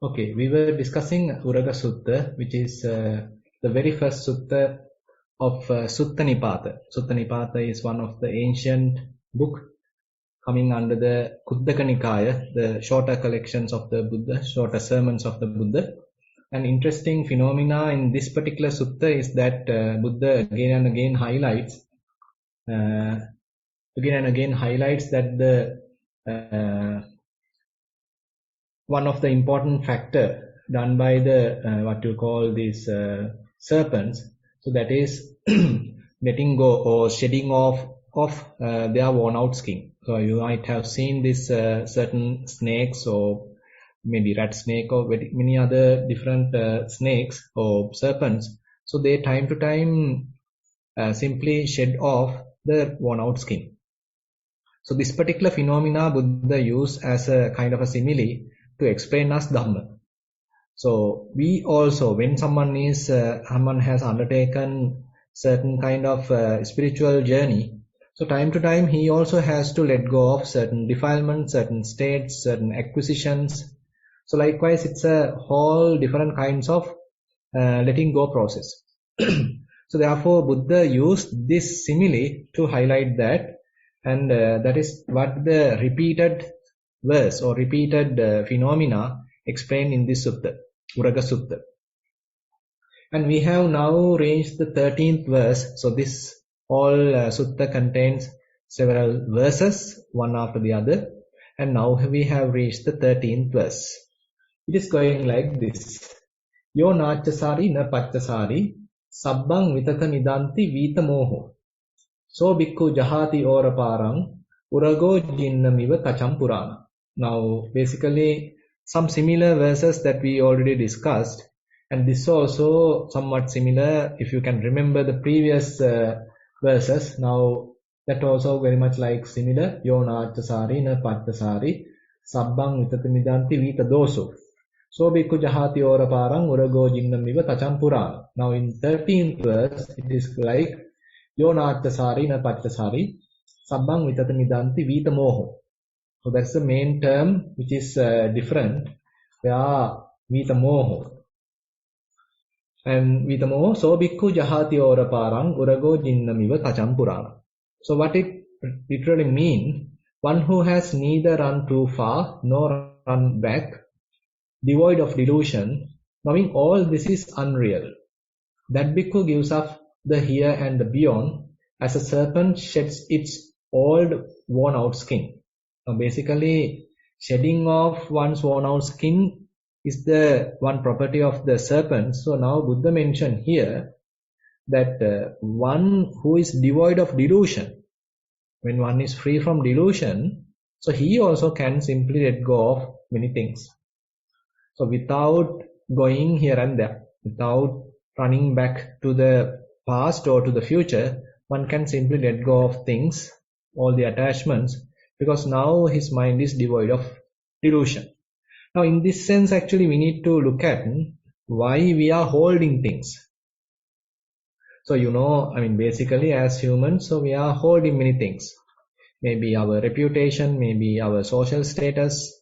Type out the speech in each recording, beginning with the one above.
Okay, we were discussing Uraga Sutta, which is the very first sutta of Sutta Nipata. Sutta Nipata is one of the ancient book coming under the Kuddaka Nikaya, the shorter collections of the Buddha, shorter sermons of the Buddha. An interesting phenomena in this particular sutta is that Buddha again and again highlights that the one of the important factor done by the what you call these serpents, so that is letting go or shedding off of their worn out skin. So you might have seen this certain snakes, or maybe rat snake, or many other different snakes or serpents. So they time to time simply shed off the worn out skin. So this particular phenomena Buddha used as a kind of a simile to explain us Dhamma. So we also, when someone has undertaken certain kind of spiritual journey, so time to time he also has to let go of certain defilements, certain states, certain acquisitions. So likewise, it's a whole different kinds of letting go process. So therefore, Buddha used this simile to highlight that, and that is what the repeated verse or repeated phenomena explained in this sutta, Uraga Sutta. And we have now reached the 13th verse. So this whole sutta contains several verses, one after the other. And now we have reached the 13th verse. It is going like this. Yo nachasari na pachasari sabbang vitata nidanti vita moho. So bhikkhu jahati ora parang urago jinnamiva tacham purana. Now, basically, some similar verses that we already discussed, and this also somewhat similar. If you can remember the previous verses, now that also very much like similar. Yona achasari na pattasari sabbang vitatamidanti vita doso. So bhikkhu jahati ora parang urago jinnamiva tacham purana. Now in 13th verse, it is like Yona achasari na pattasari sabbang vitatamidanti vita moho. So that's the main term which is different. Where vita moho. And vita moho, so bhikkhu jahati ora parang urago jinnamiva tacham purana. So what it literally means, one who has neither run too far nor run back, devoid of delusion, knowing all this is unreal. That bhikkhu gives up the here and the beyond as a serpent sheds its old worn out skin. Now basically, shedding off one's worn out skin is the one property of the serpent. So now Buddha mentioned here that one who is devoid of delusion, when one is free from delusion, so he also can simply let go of many things. So without going here and there, without running back to the past or to the future, one can simply let go of things, all the attachments, because now his mind is devoid of delusion. Now in this sense, actually we need to look at why we are holding things. So basically as humans, so we are holding many things. Maybe our reputation, maybe our social status,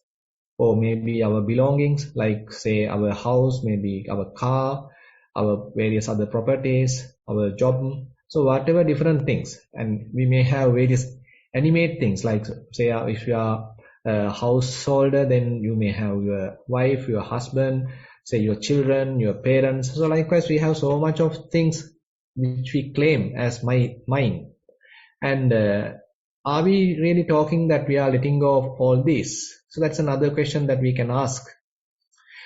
or maybe our belongings, like say our house, maybe our car, our various other properties, our job. So whatever different things, and we may have various animate things, like say if you are a householder, then you may have your wife, your husband, say your children, your parents. So likewise we have so much of things which we claim as mine. And are we really talking that we are letting go of all this? So that's another question that we can ask.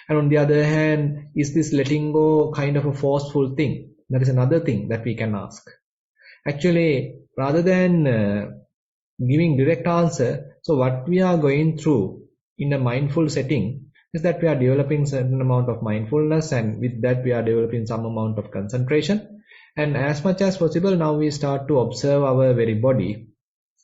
And on the other hand, is this letting go kind of a forceful thing? That is another thing that we can ask. Actually, rather than giving direct answer, so what we are going through in a mindful setting is that we are developing certain amount of mindfulness, and with that we are developing some amount of concentration. And as much as possible, now we start to observe our very body,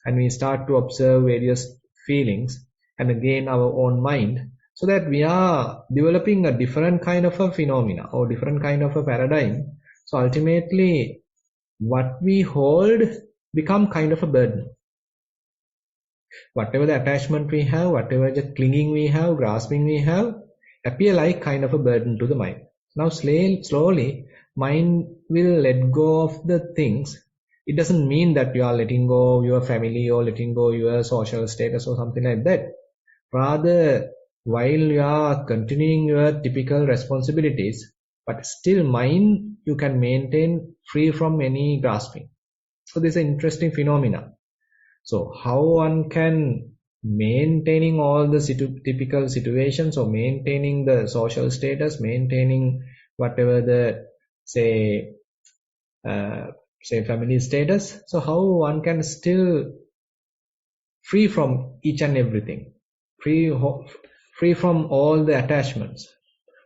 and we start to observe various feelings, and again our own mind, so that we are developing a different kind of a phenomena or different kind of a paradigm. So ultimately, what we hold become kind of a burden. Whatever the attachment we have, whatever the clinging we have, grasping we have, appear like kind of a burden to the mind. Now slowly, mind will let go of the things. It doesn't mean that you are letting go of your family or letting go of your social status or something like that. Rather, while you are continuing your typical responsibilities, but still mind you can maintain free from any grasping. So this is an interesting phenomena. So how one can maintaining all the typical situations or maintaining the social status, maintaining whatever the say family status. So how one can still free from each and everything, free from all the attachments.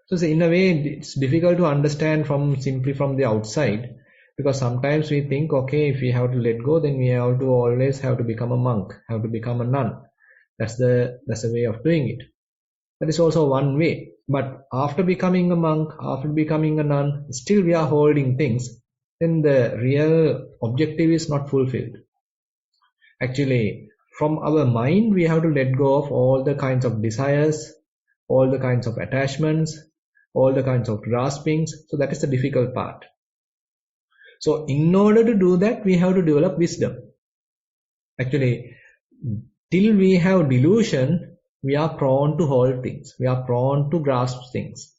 So in a way, it's difficult to understand simply from the outside, because sometimes we think, okay, if we have to let go, then we have to always have to become a monk, have to become a nun. That's the way of doing it. That is also one way. But after becoming a monk, after becoming a nun, still we are holding things, then the real objective is not fulfilled. Actually, from our mind, we have to let go of all the kinds of desires, all the kinds of attachments, all the kinds of graspings. So that is the difficult part. So in order to do that, we have to develop wisdom. Actually, till we have delusion, we are prone to hold things. We are prone to grasp things.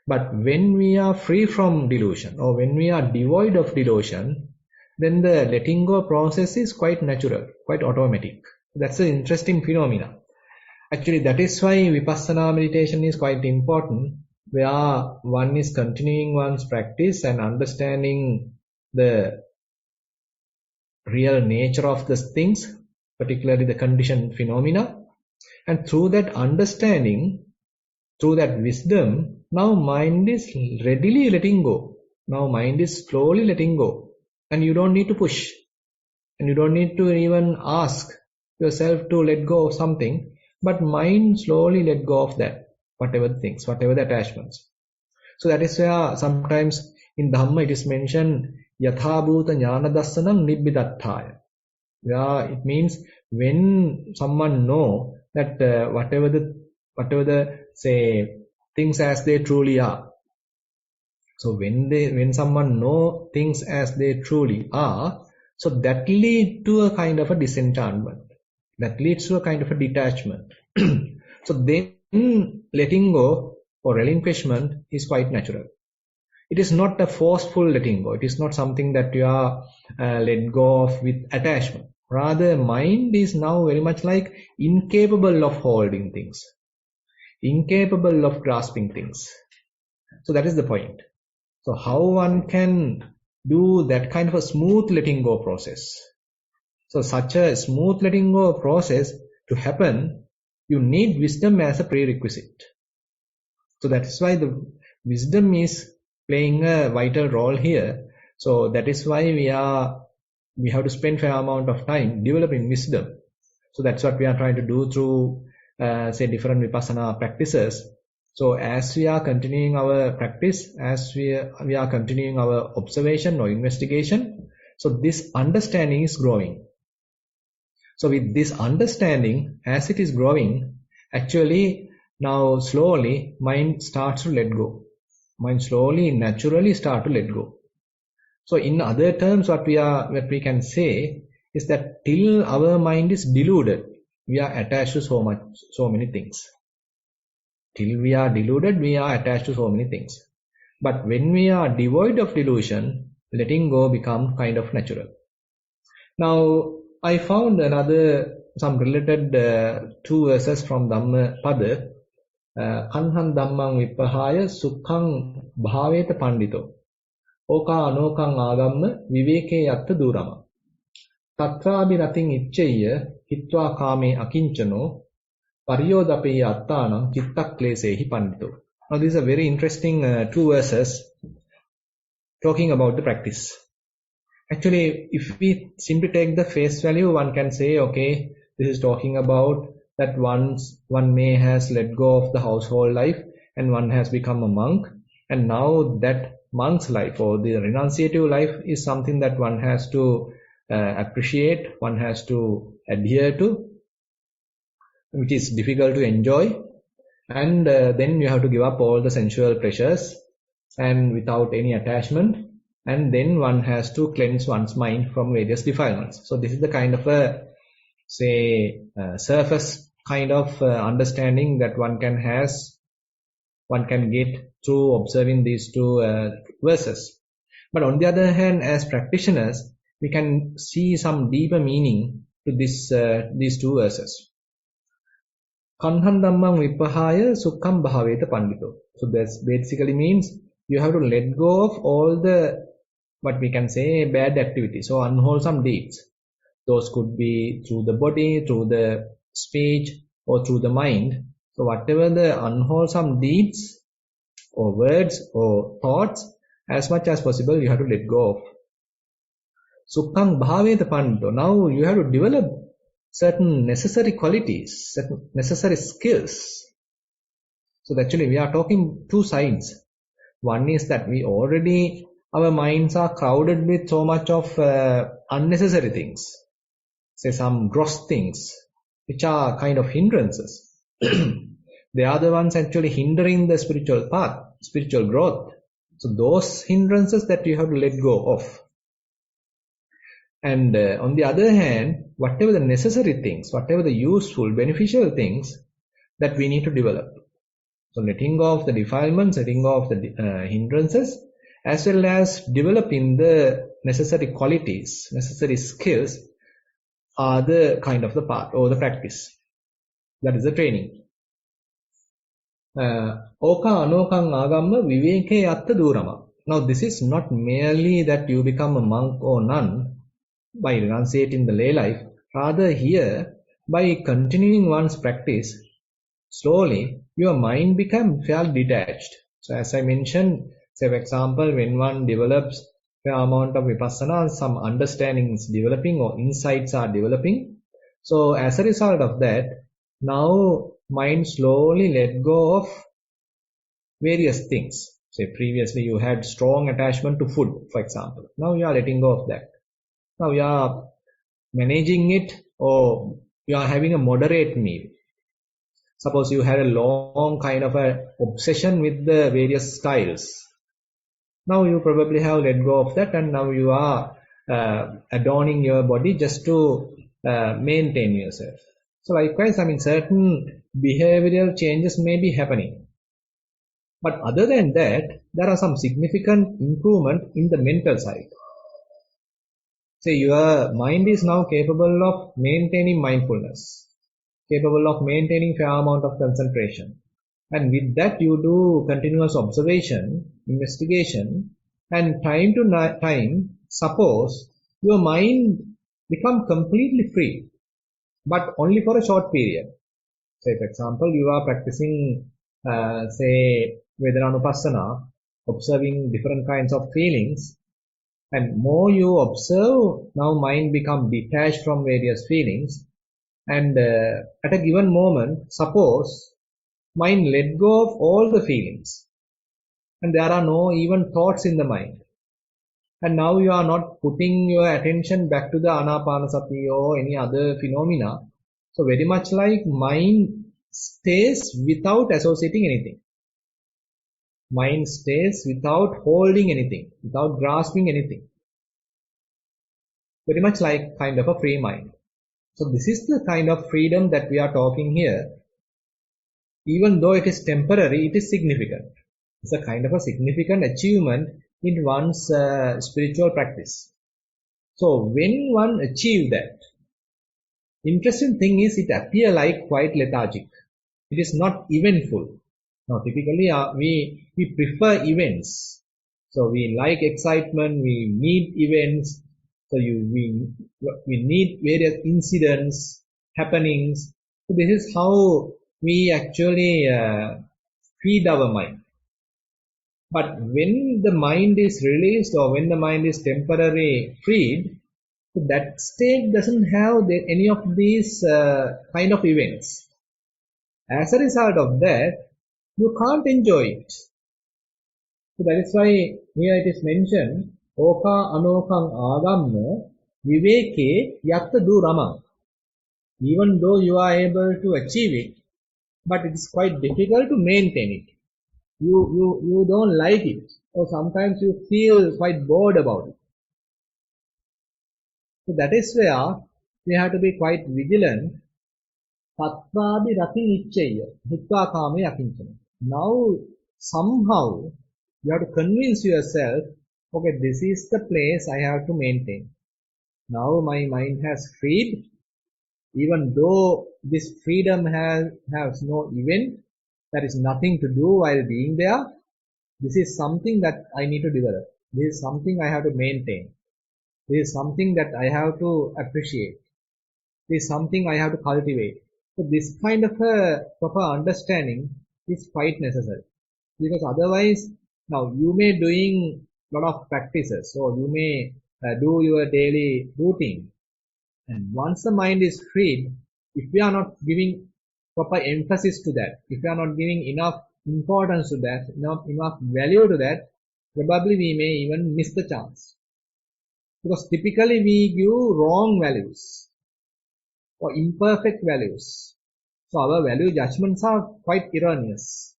But when we are free from delusion, or when we are devoid of delusion, then the letting go process is quite natural, quite automatic. That's an interesting phenomena. Actually, that is why Vipassana meditation is quite important, where one is continuing one's practice and understanding the real nature of the things, particularly the conditioned phenomena. And through that understanding, through that wisdom, now mind is readily letting go. Now mind is slowly letting go. And you don't need to push. And you don't need to even ask yourself to let go of something. But mind slowly let go of that, whatever the things, whatever the attachments. So that is where sometimes in Dhamma it is mentioned, Yatha Bhuta Jnana Dassanam Nibbidattaya. Yeah, it means when someone know that whatever the say things as they truly are. So when someone know things as they truly are, so that leads to a kind of a disenchantment. That leads to a kind of a detachment. So then letting go or relinquishment is quite natural. It is not a forceful letting go. It is not something that you are let go of with attachment. Rather, mind is now very much like incapable of holding things, incapable of grasping things. So that is the point. So how one can do that kind of a smooth letting go process? So such a smooth letting go process to happen, you need wisdom as a prerequisite. So that is why the wisdom is playing a vital role here. So that is why we have to spend fair amount of time developing wisdom. So that's what we are trying to do through say different vipassana practices. So as we are continuing our practice, as we are continuing our observation or investigation, so this understanding is growing. So with this understanding, as it is growing, actually now slowly mind starts to let go. Mind slowly, naturally start to let go. So in other terms, what we can say is that till our mind is deluded, we are attached to so many things. Till we are deluded, we are attached to so many things. But when we are devoid of delusion, letting go becomes kind of natural. Now, I found some related two verses from Dhammapada. Kanhan dhammang vipahaya sukhang bhaveta pandito. Oka anokang agamma viveke yatta durama. Tatrabi rating iccheya hitva kame akinchano pariyodape attanam chitta klesehi pandito. Now these are very interesting two verses talking about the practice. Actually, if we simply take the face value, one can say, okay, this is talking about that one may has let go of the household life and one has become a monk, and now that monk's life or the renunciative life is something that one has to appreciate, one has to adhere to, which is difficult to enjoy. And then you have to give up all the sensual pleasures and without any attachment. And then one has to cleanse one's mind from various defilements. So this is the kind of a, say, surface kind of understanding that one can get through observing these two verses. But on the other hand, as practitioners, we can see some deeper meaning to these two verses. Kanhan dhammam vipahaya sukham bhaveta pandito. So this basically means you have to let go of all the, what we can say, bad activities or unwholesome deeds. Those could be through the body, through the speech, or through the mind. So whatever the unwholesome deeds or words or thoughts, as much as possible, you have to let go of. Sukham bhaveta pandito. Now you have to develop certain necessary qualities, certain necessary skills. So actually we are talking two sides. One is that our minds are crowded with so much of unnecessary things, say some gross things, which are kind of hindrances. They are the ones actually hindering the spiritual path, spiritual growth. So those hindrances that you have to let go of. And on the other hand, whatever the necessary things, whatever the useful, beneficial things that we need to develop. So letting go of the defilements, letting go of the hindrances, as well as developing the necessary qualities, necessary skills are the kind of the path or the practice. That is the training. Oka anokang agamma viveke yatta durama. Now this is not merely that you become a monk or nun by renunciating the lay life. Rather here, by continuing one's practice, slowly your mind becomes fairly detached. So as I mentioned, say for example, when one develops a fair amount of vipassana, some understanding is developing or insights are developing. So as a result of that, now mind slowly let go of various things. Say previously you had strong attachment to food, for example. Now you are letting go of that. Now you are managing it, or you are having a moderate meal. Suppose you had a long kind of a obsession with the various styles. Now you probably have let go of that, and now you are adorning your body just to maintain yourself. So likewise, certain behavioral changes may be happening. But other than that, there are some significant improvement in the mental side. Say your mind is now capable of maintaining mindfulness, capable of maintaining fair amount of concentration. And with that you do continuous observation, investigation, and time to time, suppose your mind become completely free, but only for a short period. Say for example, you are practicing, say Vedanaupassana, observing different kinds of feelings, and more you observe, now mind become detached from various feelings, and at a given moment, suppose mind let go of all the feelings, and there are no even thoughts in the mind, and now you are not putting your attention back to the anapanasati or any other phenomena. So very much like mind stays without associating anything. Mind stays without holding anything, without grasping anything. Very much like kind of a free mind. So this is the kind of freedom that we are talking here. Even though it is temporary, it is significant. It's a kind of a significant achievement in one's spiritual practice. So when one achieves that, interesting thing is it appears like quite lethargic. It is not eventful. Now typically we prefer events. So we like excitement, we need events. So we need various incidents, happenings. So this is how we actually feed our mind. But when the mind is released or when the mind is temporarily freed, so that state doesn't have any of these kind of events. As a result of that, you can't enjoy it. So that is why here it is mentioned, Oka anokang agamma viveke yatta durama. Even though you are able to achieve it, but it's quite difficult to maintain it. You don't like it, or sometimes you feel quite bored about it. So that is where we have to be quite vigilant. Tattvabi ratin ichcheya, hitva kame akinchana. Now somehow you have to convince yourself, okay, this is the place I have to maintain. Now my mind has freed, even though this freedom has no event, there is nothing to do while being there. This is something that I need to develop. This is something I have to maintain. This is something that I have to appreciate. This is something I have to cultivate. So this kind of a proper understanding is quite necessary, because otherwise, now you may doing lot of practices, or you may do your daily routine, and once the mind is freed, if we are not giving proper emphasis to that, if we are not giving enough importance to that, enough value to that, probably we may even miss the chance. Because typically we give wrong values or imperfect values. So our value judgments are quite erroneous.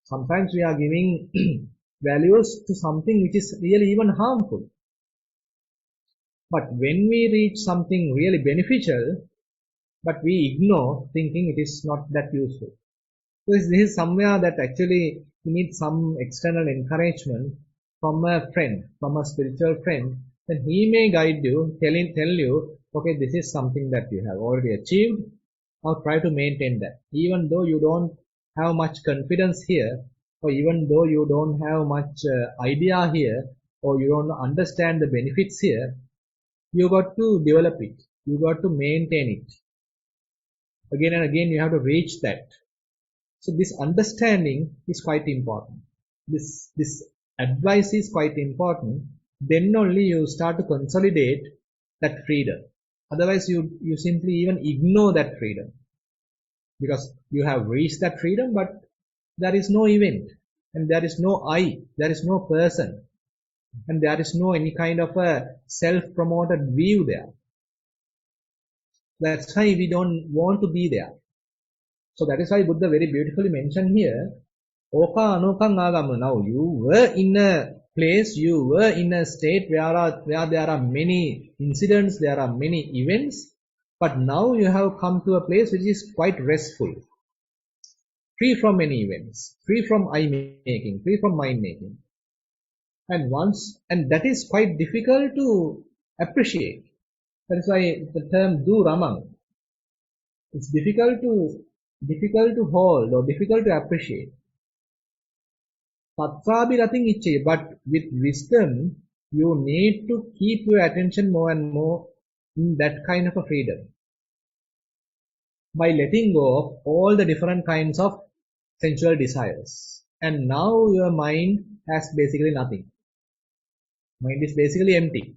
Sometimes we are giving values to something which is really even harmful. But when we reach something really beneficial, but we ignore, thinking it is not that useful. So this is somewhere that actually you need some external encouragement from a friend, from a spiritual friend, then he may guide you, tell you, okay, this is something that you have already achieved, now try to maintain that. Even though you don't have much confidence here, or even though you don't have much idea here, or you don't understand the benefits here, you got to develop it. You got to maintain it. Again and again, you have to reach that. So this understanding is quite important. This advice is quite important. Then only you start to consolidate that freedom. Otherwise, you simply even ignore that freedom, because you have reached that freedom, but there is no event, and there is no I, there is no person, and there is no any kind of a self-promoted view there. That's why we don't want to be there. So that is why Buddha very beautifully mentioned here, Oka anukang agama. Now you were in a place, you were in a state where there are many incidents, there are many events, but now you have come to a place which is quite restful, free from any events, free from I-making, free from mind-making. And that is quite difficult to appreciate. That is why the term du ramang, it's difficult to hold or difficult to appreciate. But with wisdom, you need to keep your attention more and more in that kind of a freedom, by letting go of all the different kinds of sensual desires. And now your mind has basically nothing. Mind is basically empty.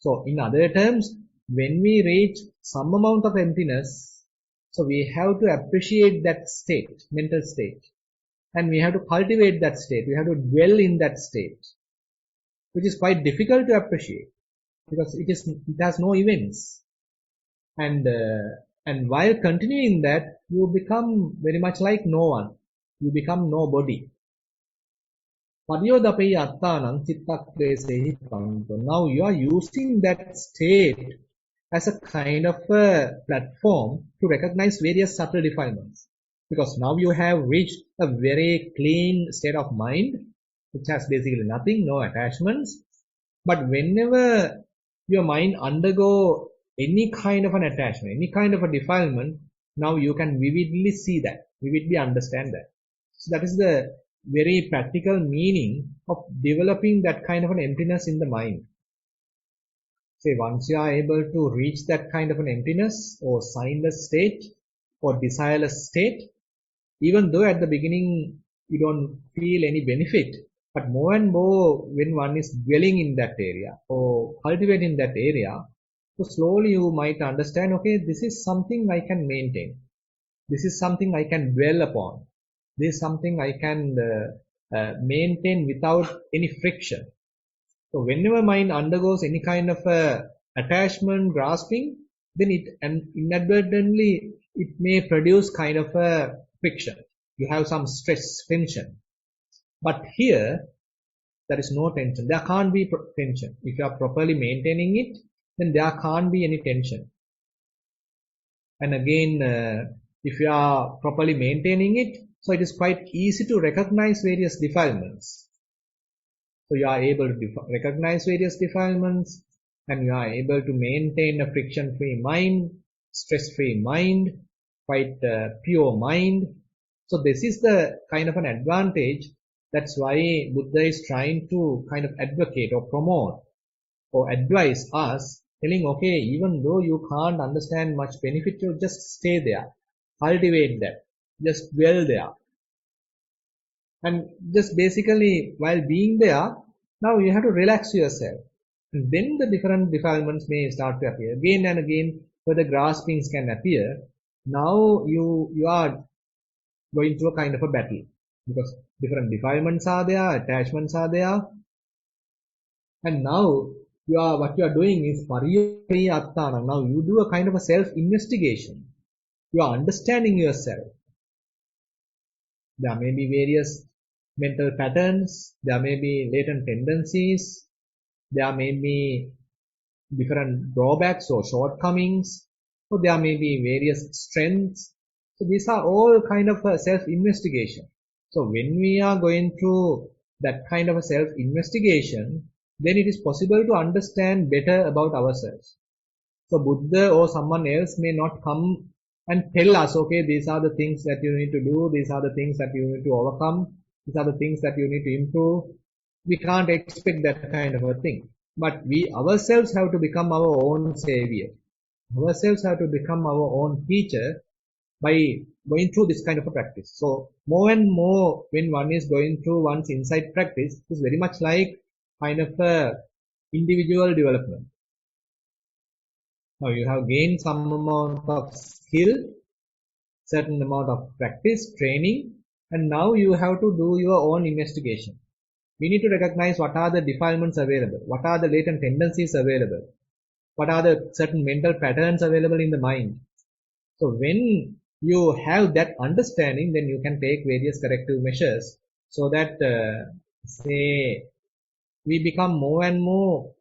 So in other terms, when we reach some amount of emptiness, so we have to appreciate that state, mental state, and we have to cultivate that state. We have to dwell in that state, which is quite difficult to appreciate, because it has no events. And while continuing that, you become very much like no one. You become nobody. Now you are using that state as a kind of a platform to recognize various subtle defilements. Because now you have reached a very clean state of mind, which has basically nothing, no attachments. But whenever your mind undergo any kind of an attachment, any kind of a defilement, now you can vividly see that, vividly understand that. So that is the very practical meaning of developing that kind of an emptiness in the mind. Say once you are able to reach that kind of an emptiness or signless state or desireless state, even though at the beginning you don't feel any benefit, but more and more when one is dwelling in that area or cultivating that area, so slowly you might understand, okay, this is something I can maintain. This is something I can dwell upon. This is something I can maintain without any friction. So whenever mind undergoes any kind of attachment, grasping, then it inadvertently it may produce kind of a friction. You have some stress, tension. But here, there is no tension. There can't be tension. If you are properly maintaining it, then there can't be any tension. And again, if you are properly maintaining it, so it is quite easy to recognize various defilements. So you are able to recognize various defilements, and you are able to maintain a friction-free mind, stress-free mind, quite pure mind. So this is the kind of an advantage. That's why Buddha is trying to kind of advocate or promote or advise us, telling, okay, even though you can't understand much benefit, you just stay there, cultivate that, just dwell there. And just basically, while being there, now you have to relax yourself. And then the different defilements may start to appear. Again and again, further graspings can appear. Now you are going through a kind of a battle. Because different defilements are there, attachments are there. And now what you are doing is pariyatana. Now you do a kind of a self-investigation. You are understanding yourself. There may be various mental patterns, there may be latent tendencies, there may be different drawbacks or shortcomings, so there may be various strengths. So these are all kind of a self-investigation. So when we are going through that kind of a self-investigation, then it is possible to understand better about ourselves. So Buddha or someone else may not come and tell us, okay, these are the things that you need to do, these are the things that you need to overcome, these are the things that you need to improve. We can't expect that kind of a thing. But we ourselves have to become our own savior. Ourselves have to become our own teacher by going through this kind of a practice. So more and more when one is going through one's insight practice, it's very much like kind of a individual development. Now you have gained some amount of skill, certain amount of practice, training, and now you have to do your own investigation. We need to recognize what are the defilements available, what are the latent tendencies available, what are the certain mental patterns available in the mind. So when you have that understanding, then you can take various corrective measures so that, say, we become more and more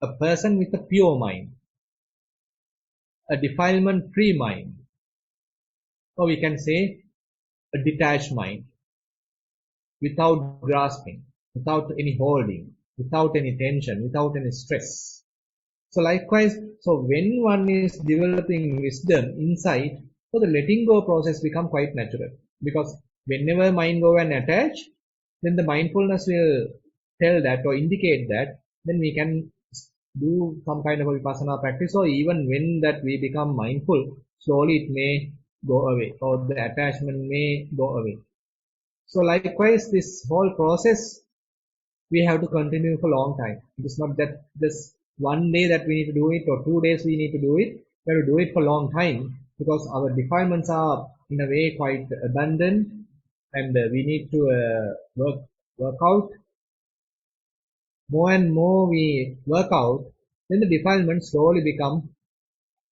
a person with a pure mind, a defilement-free mind, or we can say a detached mind, without grasping, without any holding, without any tension, without any stress. So likewise, so when one is developing wisdom, insight, so the letting go process become quite natural. Because whenever mind go and attach, then the mindfulness will tell that or indicate that, then we can do some kind of a vipassana practice, or even when that we become mindful, slowly it may go away, or the attachment may go away. So likewise, this whole process, we have to continue for a long time. It is not that this one day that we need to do it, or 2 days we need to do it. We have to do it for a long time, because our defilements are in a way quite abundant, and we need to work out. More and more we work out, then the defilements slowly become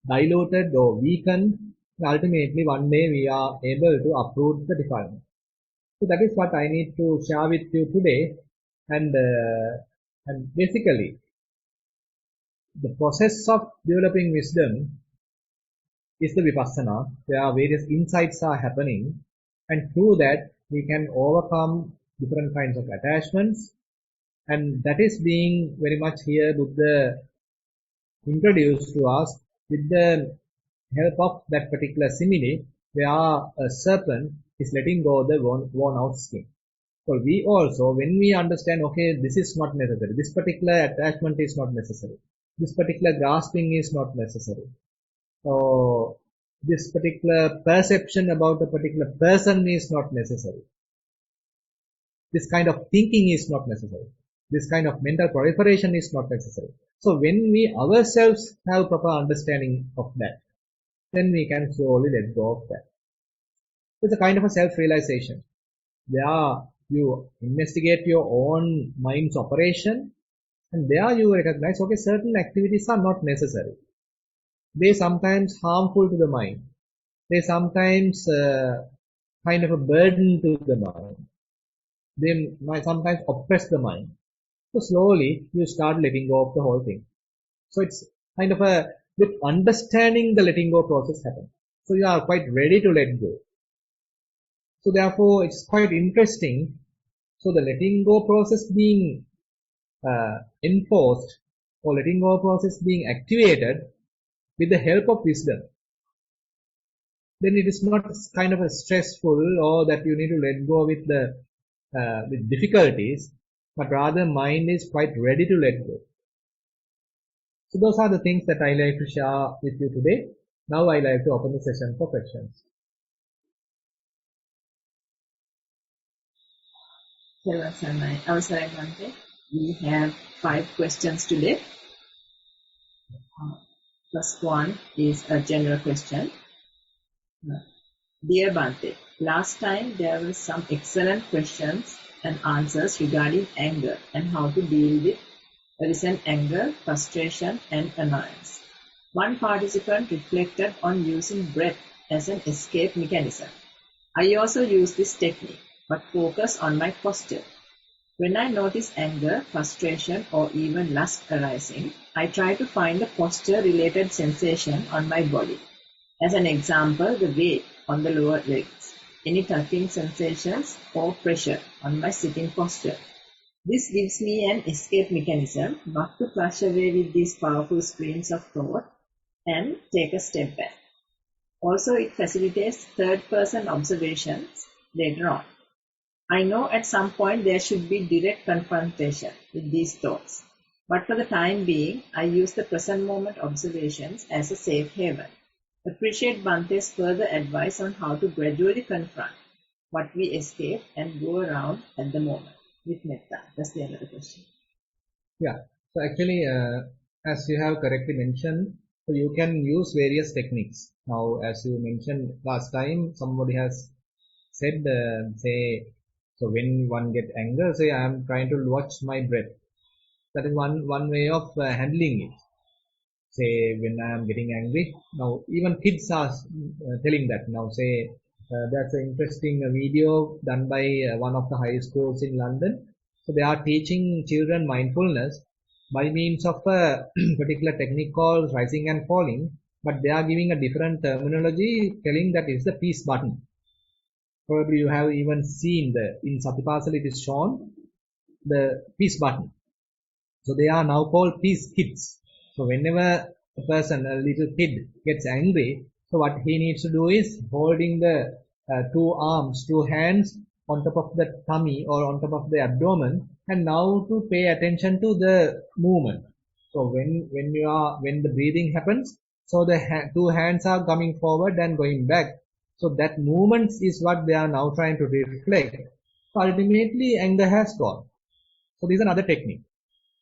diluted or weakened. Ultimately, one day we are able to uproot the defilement. So that is what I need to share with you today. And basically, the process of developing wisdom is the vipassana, where various insights are happening, and through that we can overcome different kinds of attachments, and that is being very much here Buddha introduced to us with the help of that particular simile, where a serpent is letting go the worn out skin. So we also, when we understand, okay, this is not necessary, this particular attachment is not necessary, this particular grasping is not necessary, so this particular perception about a particular person is not necessary, this kind of thinking is not necessary, this kind of mental proliferation is not necessary. So when we ourselves have proper understanding of that, then we can slowly let go of that. It's a kind of a self-realization, where you investigate your own mind's operation, and there you recognize, okay, certain activities are not necessary. They sometimes harmful to the mind. they sometimes kind of a burden to the mind. They might sometimes oppress the mind. So slowly you start letting go of the whole thing. So it's kind of a with understanding the letting go process happens. So you are quite ready to let go. So therefore it's quite interesting. So the letting go process being enforced or letting go process being activated with the help of wisdom, then it is not kind of a stressful or that you need to let go with the with difficulties, but rather mind is quite ready to let go. So those are the things that I like to share with you today. Now I like to open the session for questions. We have 5 questions today. First one is a general question. Dear Bhante, last time there were some excellent questions and answers regarding anger and how to deal with recent anger, frustration and annoyance. One participant reflected on using breath as an escape mechanism. I also use this technique, but focus on my posture. When I notice anger, frustration or even lust arising, I try to find a posture-related sensation on my body. As an example, the weight on the lower legs, any touching sensations or pressure on my sitting posture. This gives me an escape mechanism not to flash away with these powerful streams of thought and take a step back. Also, it facilitates third-person observations later on. I know at some point there should be direct confrontation with these thoughts, but for the time being, I use the present moment observations as a safe haven. Appreciate Bhante's further advice on how to gradually confront what we escape and go around at the moment with metta. That's the other question. Yeah. So actually, as you have correctly mentioned, so you can use various techniques. Now, as you mentioned last time, somebody has said, say, so when one get anger, say I am trying to watch my breath. That is one way of handling it. Say when I am getting angry. Now even kids are telling that. Now say that's an interesting video done by one of the high schools in London. So they are teaching children mindfulness by means of a particular technique called rising and falling, but they are giving a different terminology, telling that it's the peace button. Probably you have even seen in Satipasal it is shown the peace button. So they are now called peace kids. So whenever a person, a little kid gets angry, so what he needs to do is holding the two hands on top of the tummy or on top of the abdomen, and now to pay attention to the movement. So when the breathing happens, so the two hands are coming forward and going back. So that movement is what they are now trying to reflect. So ultimately anger has gone. So this is another technique.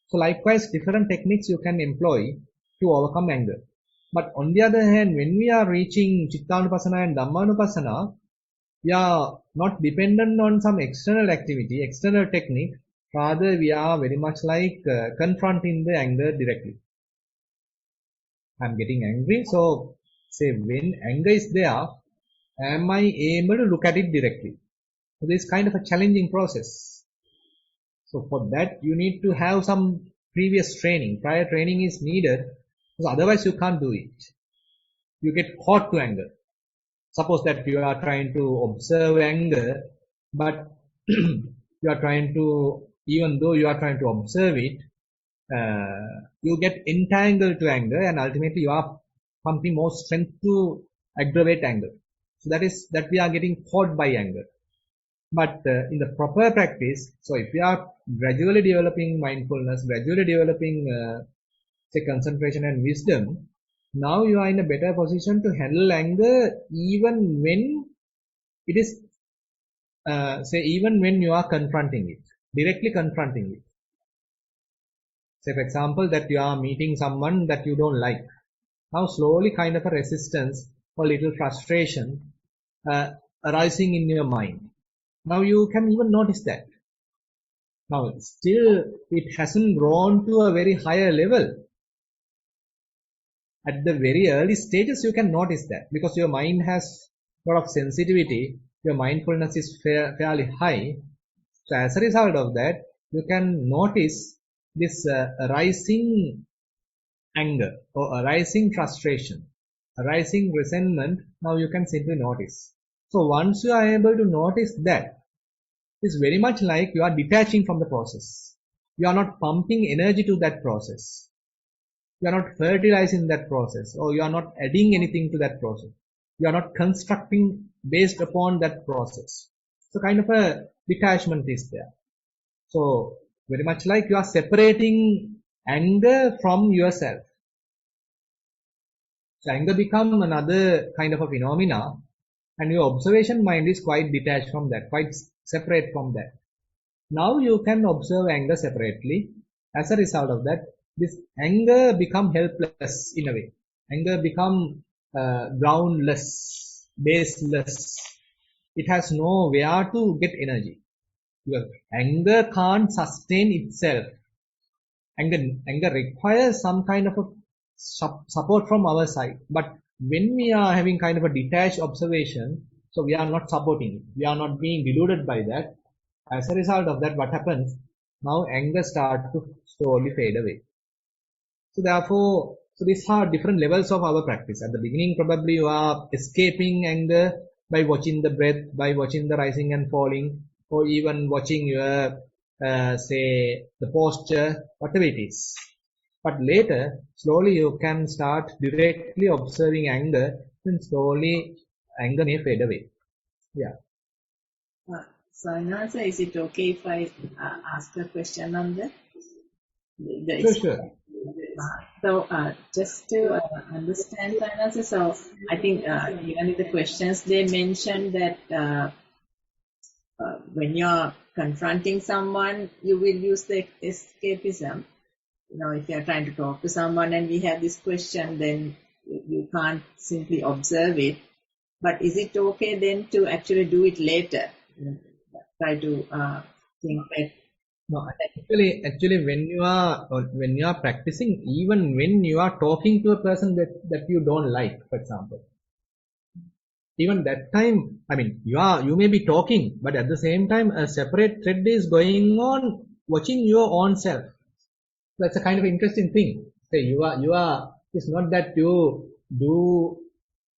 So likewise, different techniques you can employ to overcome anger. But on the other hand, when we are reaching Chittanupassana and Dhammanupassana, we are not dependent on some external activity, external technique. Rather, we are very much like confronting the anger directly. I'm getting angry, so say when anger is there, am I able to look at it directly? So this is kind of a challenging process. So for that, you need to have some previous training. Prior training is needed, because otherwise you can't do it. You get caught to anger. Suppose that you are trying to observe anger, but you are trying to, even though you are trying to observe it, you get entangled to anger, and ultimately you are pumping more strength to aggravate anger. So that we are getting caught by anger. But in the proper practice, so if we are gradually developing mindfulness, gradually developing say concentration and wisdom, now you are in a better position to handle anger even when it is say even when you are confronting it, directly confronting it. Say for example that you are meeting someone that you don't like. Now slowly kind of a resistance or little frustration arising in your mind. Now you can even notice that. Now still it hasn't grown to a very higher level. at the very early stages, you can notice that because your mind has a lot of sensitivity. Your mindfulness is fairly high. So as a result of that, you can notice this rising anger or arising frustration, arising resentment. Now you can simply notice. So once you are able to notice that, it's very much like you are detaching from the process. You are not pumping energy to that process. You are not fertilizing that process, or you are not adding anything to that process. You are not constructing based upon that process. So kind of a detachment is there. So very much like you are separating anger from yourself. So anger becomes another kind of a phenomena, and your observation mind is quite detached from that, quite separate from that. Now you can observe anger separately. As a result of that, this anger become helpless in a way. Anger become groundless, baseless. It has nowhere to get energy. Because anger can't sustain itself. Anger requires some kind of a support from our side. But when we are having kind of a detached observation, so we are not supporting it. We are not being deluded by that. As a result of that, what happens? Now anger starts to slowly fade away. So therefore, so these are different levels of our practice. At the beginning, probably you are escaping anger by watching the breath, by watching the rising and falling, or even watching your, say, the posture, whatever it is. But later, slowly you can start directly observing anger, and slowly anger may fade away. Yeah. So, Anasa, is it okay if I ask a question on that? Sure. So, just to understand, Anasa, so I think even in the questions they mentioned that when you're confronting someone, you will use the escapism. You know, if you're trying to talk to someone and we have this question, then you can't simply observe it. But is it okay then to actually do it later? Try to think that. No, actually, when you are practicing, even when you are talking to a person that you don't like, for example, even that time, I mean, you may be talking, but at the same time, a separate thread is going on, watching your own self. That's a kind of interesting thing. Say you are. It's not that you do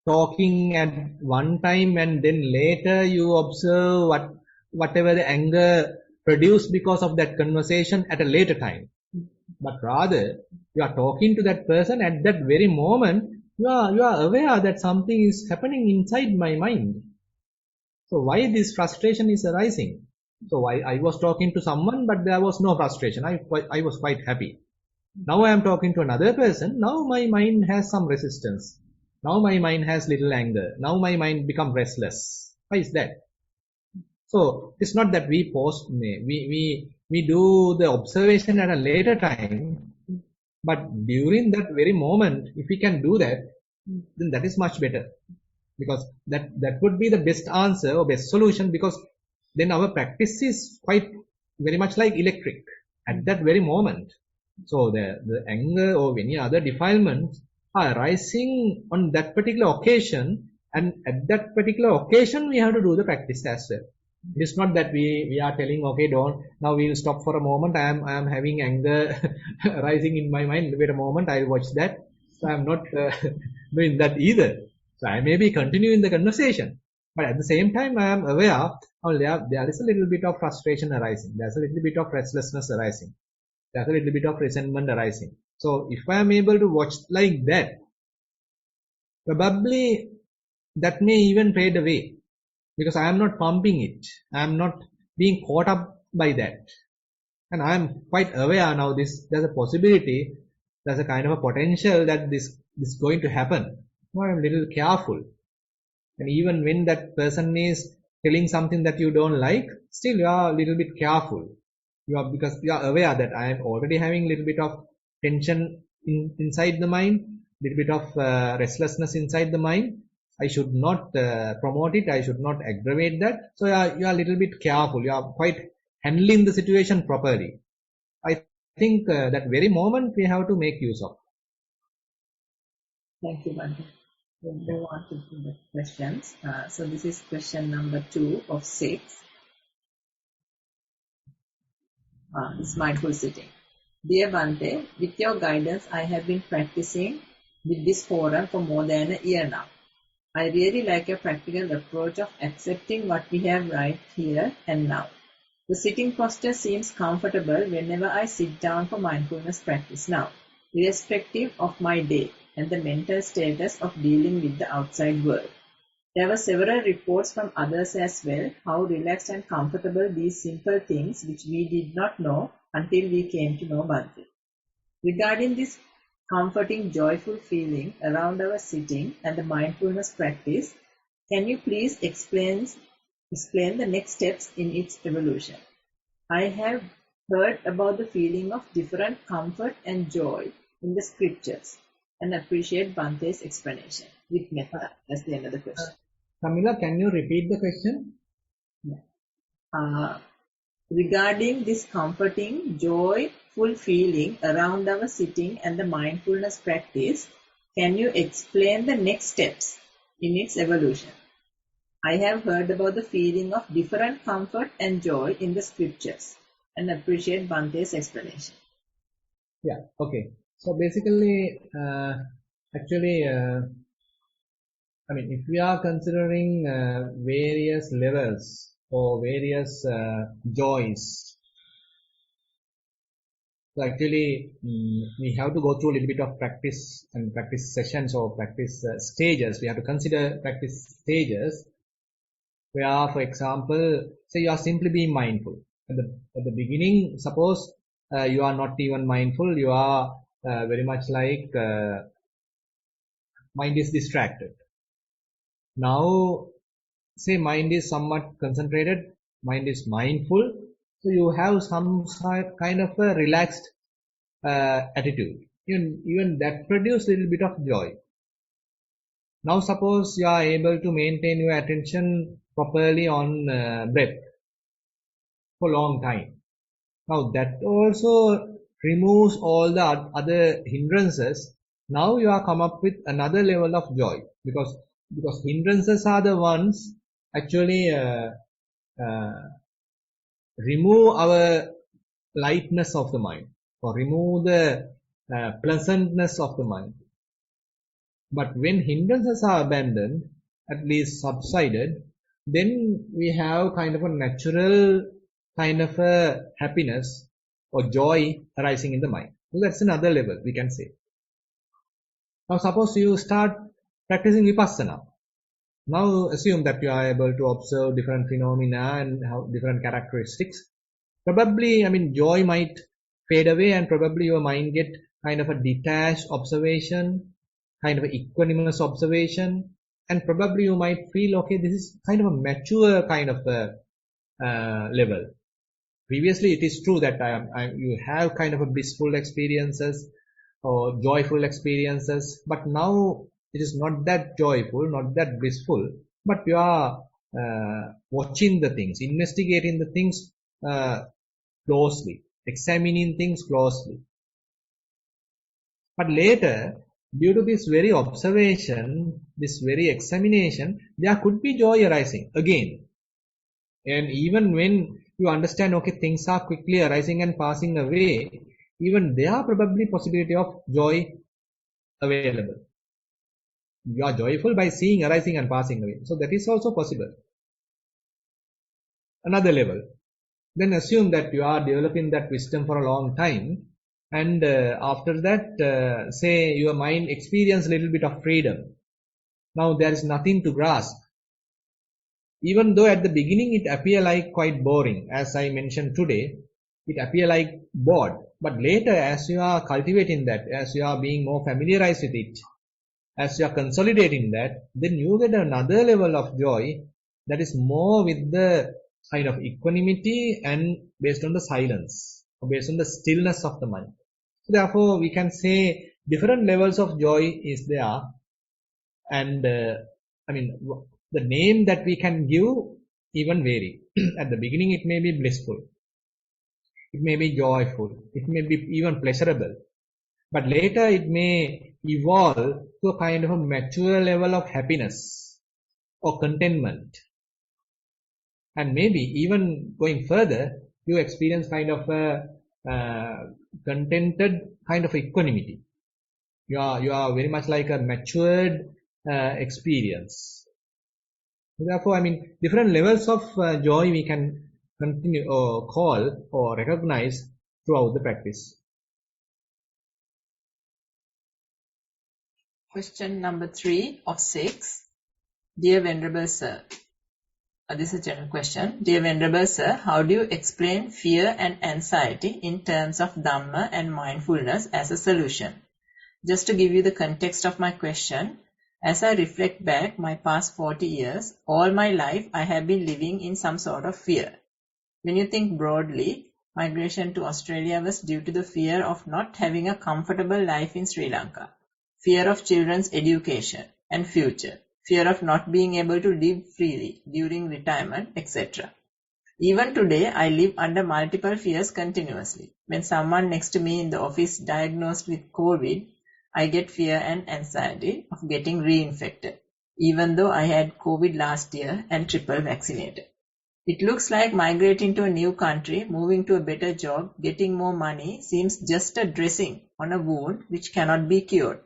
talking at one time and then later you observe whatever the anger produced because of that conversation at a later time. But rather, you are talking to that person at that very moment. You are aware that something is happening inside my mind. So why this frustration is arising? So I was talking to someone, but there was no frustration. I was quite happy. Now I am talking to another person. Now my mind has some resistance. Now my mind has little anger. Now my mind become restless. Why is that? So it's not that we do the observation at a later time, but during that very moment, if we can do that, then that is much better. Because that would be the best answer or best solution, because then our practice is quite very much like electric at that very moment. So the anger or any other defilements are arising on that particular occasion, and at that particular occasion we have to do the practice as well. It is not that we are telling, okay, now we will stop for a moment. I am having anger rising in my mind. Wait a moment, I'll watch that. So I am not doing that either. So I may be continuing the conversation, but at the same time I am aware, there is a little bit of frustration arising. There's a little bit of restlessness arising. There's a little bit of resentment arising. So if I am able to watch like that, probably that may even fade away, because I am not pumping it. I am not being caught up by that. And I am quite aware now there's a possibility, there's a kind of a potential that this is going to happen. Now I am a little careful. And even when that person is telling something that you don't like, still you are a little bit careful. Because you are aware that I am already having a little bit of tension inside the mind, little bit of restlessness inside the mind. I should not promote it. I should not aggravate that. So you are a little bit careful. You are quite handling the situation properly. I think that very moment we have to make use of. Thank you, Bante. We'll move on to the questions. So this is question number 2 of 6. It's mindful sitting. Dear Bante, with your guidance, I have been practicing with this forum for more than a year now. I really like your practical approach of accepting what we have right here and now. The sitting posture seems comfortable whenever I sit down for mindfulness practice now, irrespective of my day and the mental status of dealing with the outside world. There were several reports from others as well, how relaxed and comfortable these simple things which we did not know until we came to know Bhante. Regarding this comforting, joyful feeling around our sitting and the mindfulness practice, can you please explain the next steps in its evolution? I have heard about the feeling of different comfort and joy in the scriptures and appreciate Bhante's explanation. With metta, that's the end of the question. Kamila, can you repeat the question? Yeah. Regarding this comforting, joyful feeling around our sitting and the mindfulness practice, can you explain the next steps in its evolution? I have heard about the feeling of different comfort and joy in the scriptures and appreciate Bhante's explanation. Yeah, okay. So basically, if we are considering various levels or various joys, so actually we have to go through a little bit of practice and practice sessions or practice stages. We have to consider practice stages where, for example, say you are simply being mindful. At the beginning, suppose you are not even mindful, you are very much like mind is distracted. Now, say mind is somewhat concentrated, mind is mindful, so you have some kind of a relaxed attitude. Even that produces a little bit of joy. Now suppose you are able to maintain your attention properly on breath for a long time. Now that also removes all the other hindrances. Now you are come up with another level of joy, because hindrances are the ones actually remove our lightness of the mind, or remove the pleasantness of the mind. But when hindrances are abandoned, at least subsided, then we have kind of a natural kind of a happiness or joy arising in the mind. So that's another level, we can say. Now suppose you start practicing vipassana. Now assume that you are able to observe different phenomena and have different characteristics. Probably, joy might fade away, and probably your mind get kind of a detached observation, kind of an equanimous observation, and probably you might feel, okay, this is kind of a mature kind of a level. Previously, it is true that you have kind of a blissful experiences or joyful experiences, but now it is not that joyful, not that blissful, but you are watching the things, investigating the things closely, examining things closely. But later, due to this very observation, this very examination, there could be joy arising again. And even when you understand, okay, things are quickly arising and passing away, even there are probably possibility of joy available. You are joyful by seeing arising and passing away. So that is also possible. Another level. Then assume that you are developing that wisdom for a long time, and after that, say your mind experience a little bit of freedom. Now there is nothing to grasp. Even though at the beginning it appear like quite boring, as I mentioned today, it appear like bored. But later, as you are cultivating that, as you are being more familiarized with it, as you are consolidating that, then you get another level of joy that is more with the kind of equanimity and based on the silence, or based on the stillness of the mind. So therefore, we can say different levels of joy is there, and the name that we can give even vary. At the beginning, it may be blissful, it may be joyful, it may be even pleasurable. But later it may evolve to a kind of a mature level of happiness or contentment. And maybe even going further, you experience kind of a contented kind of equanimity. You are very much like a matured experience. Therefore, I mean, different levels of joy we can continue or call or recognize throughout the practice. Question number 3 of 6. Dear Venerable Sir, this is a general question. Dear Venerable Sir, how do you explain fear and anxiety in terms of Dhamma and mindfulness as a solution? Just to give you the context of my question, as I reflect back my past 40 years, all my life I have been living in some sort of fear. When you think broadly, migration to Australia was due to the fear of not having a comfortable life in Sri Lanka, fear of children's education and future, fear of not being able to live freely during retirement, etc. Even today, I live under multiple fears continuously. When someone next to me in the office diagnosed with COVID, I get fear and anxiety of getting reinfected, even though I had COVID last year and triple vaccinated. It looks like migrating to a new country, moving to a better job, getting more money seems just a dressing on a wound which cannot be cured.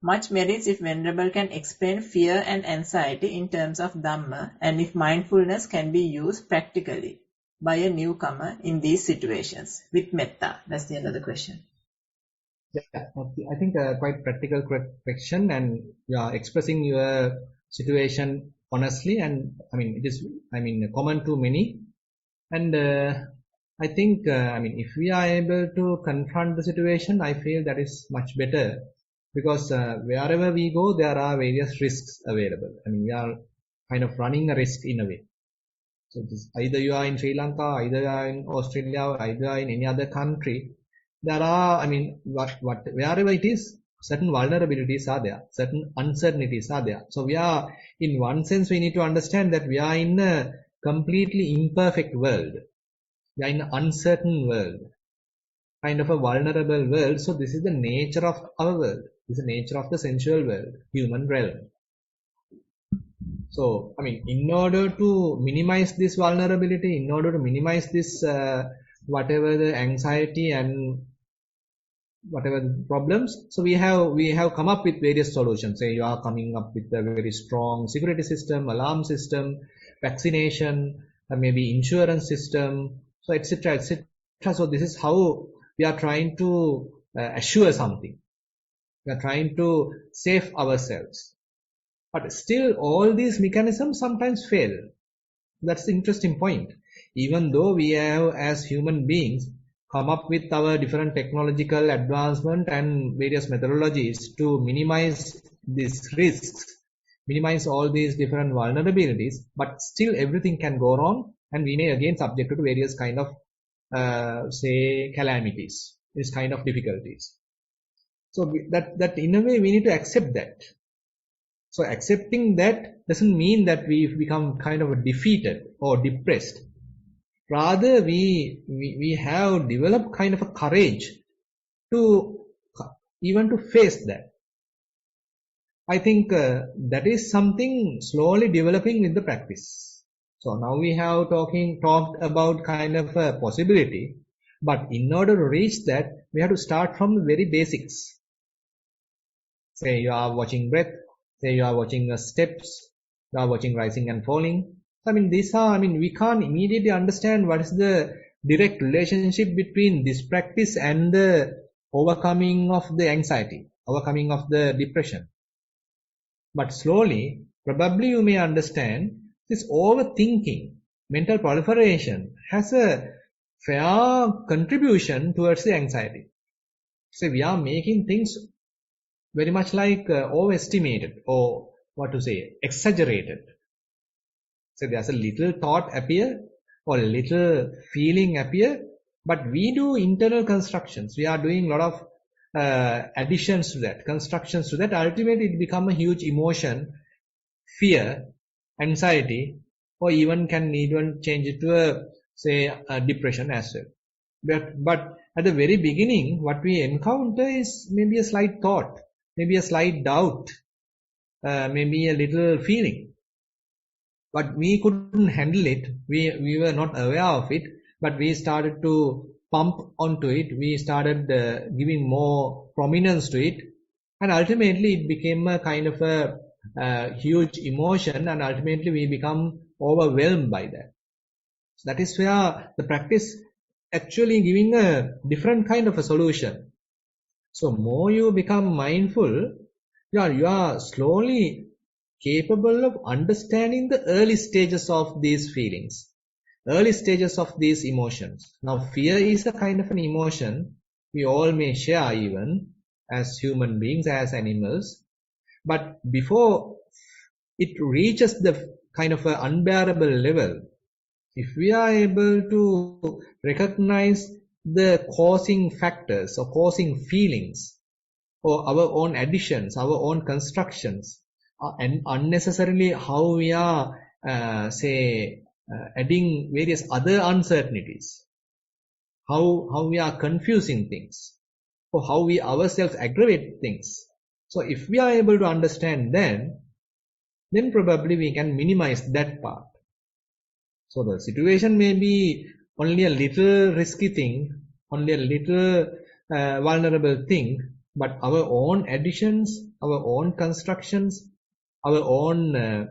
Much merits if Venerable can explain fear and anxiety in terms of Dhamma and if mindfulness can be used practically by a newcomer in these situations with metta. That's the end of the question. Yeah, I think a quite practical question, and you are expressing your situation honestly, and I mean, it is, I mean, common to many. And I think, I mean, if we are able to confront the situation, I feel that is much better, because wherever we go, there are various risks available. I mean, we are kind of running a risk in a way. So this, either you are in Sri Lanka, either you are in Australia, either in any other country, there are, I mean, wherever it is, certain vulnerabilities are there, certain uncertainties are there. So we are, in one sense, we need to understand that we are in a completely imperfect world. We are in an uncertain world, kind of a vulnerable world. So this is the nature of our world. This is the nature of the sensual world, human realm. So, I mean, in order to minimize this vulnerability, in order to minimize this, whatever the anxiety and whatever the problems, so we have come up with various solutions. Say you are coming up with a very strong security system, alarm system, vaccination, maybe insurance system, so etc., etc. So this is how we are trying to assure something. We are trying to save ourselves. But still, all these mechanisms sometimes fail. That's the interesting point. Even though we have, as human beings, come up with our different technological advancement and various methodologies to minimize these risks, minimize all these different vulnerabilities, but still everything can go wrong, and we may again subject to various kind of, say, calamities, this kind of difficulties. So that in a way we need to accept that. So accepting that doesn't mean that we become kind of defeated or depressed. Rather, we have developed kind of a courage to even to face that. I think that is something slowly developing with the practice. So now we have talked about kind of a possibility, but in order to reach that, we have to start from the very basics. Say you are watching breath. Say you are watching steps, you are watching rising and falling. I mean, these are, I mean, we can't immediately understand what is the direct relationship between this practice and the overcoming of the anxiety, overcoming of the depression. But slowly, probably you may understand this overthinking, mental proliferation has a fair contribution towards the anxiety. So we are making things very much like overestimated, or what to say, exaggerated. So there's a little thought appear or a little feeling appear, but we do internal constructions. We are doing a lot of additions to that, constructions to that. Ultimately, it becomes a huge emotion, fear, anxiety, or even can even change it to a, say, a depression as well. But at the very beginning, what we encounter is maybe a slight thought, maybe a slight doubt, maybe a little feeling. But we couldn't handle it. We were not aware of it, but we started to pump onto it. We started giving more prominence to it, and ultimately it became a kind of a huge emotion, and ultimately we become overwhelmed by that. So that is where the practice actually giving a different kind of a solution. So more you become mindful, you are slowly capable of understanding the early stages of these feelings, early stages of these emotions. Now fear is a kind of an emotion we all may share, even as human beings, as animals. But before it reaches the kind of an unbearable level, if we are able to recognize the causing factors or causing feelings, or our own additions, our own constructions, and unnecessarily how we are, adding various other uncertainties, how we are confusing things, or how we ourselves aggravate things. So if we are able to understand then probably we can minimize that part. So the situation may be only a little risky thing, only a little vulnerable thing, but our own additions, our own constructions, our own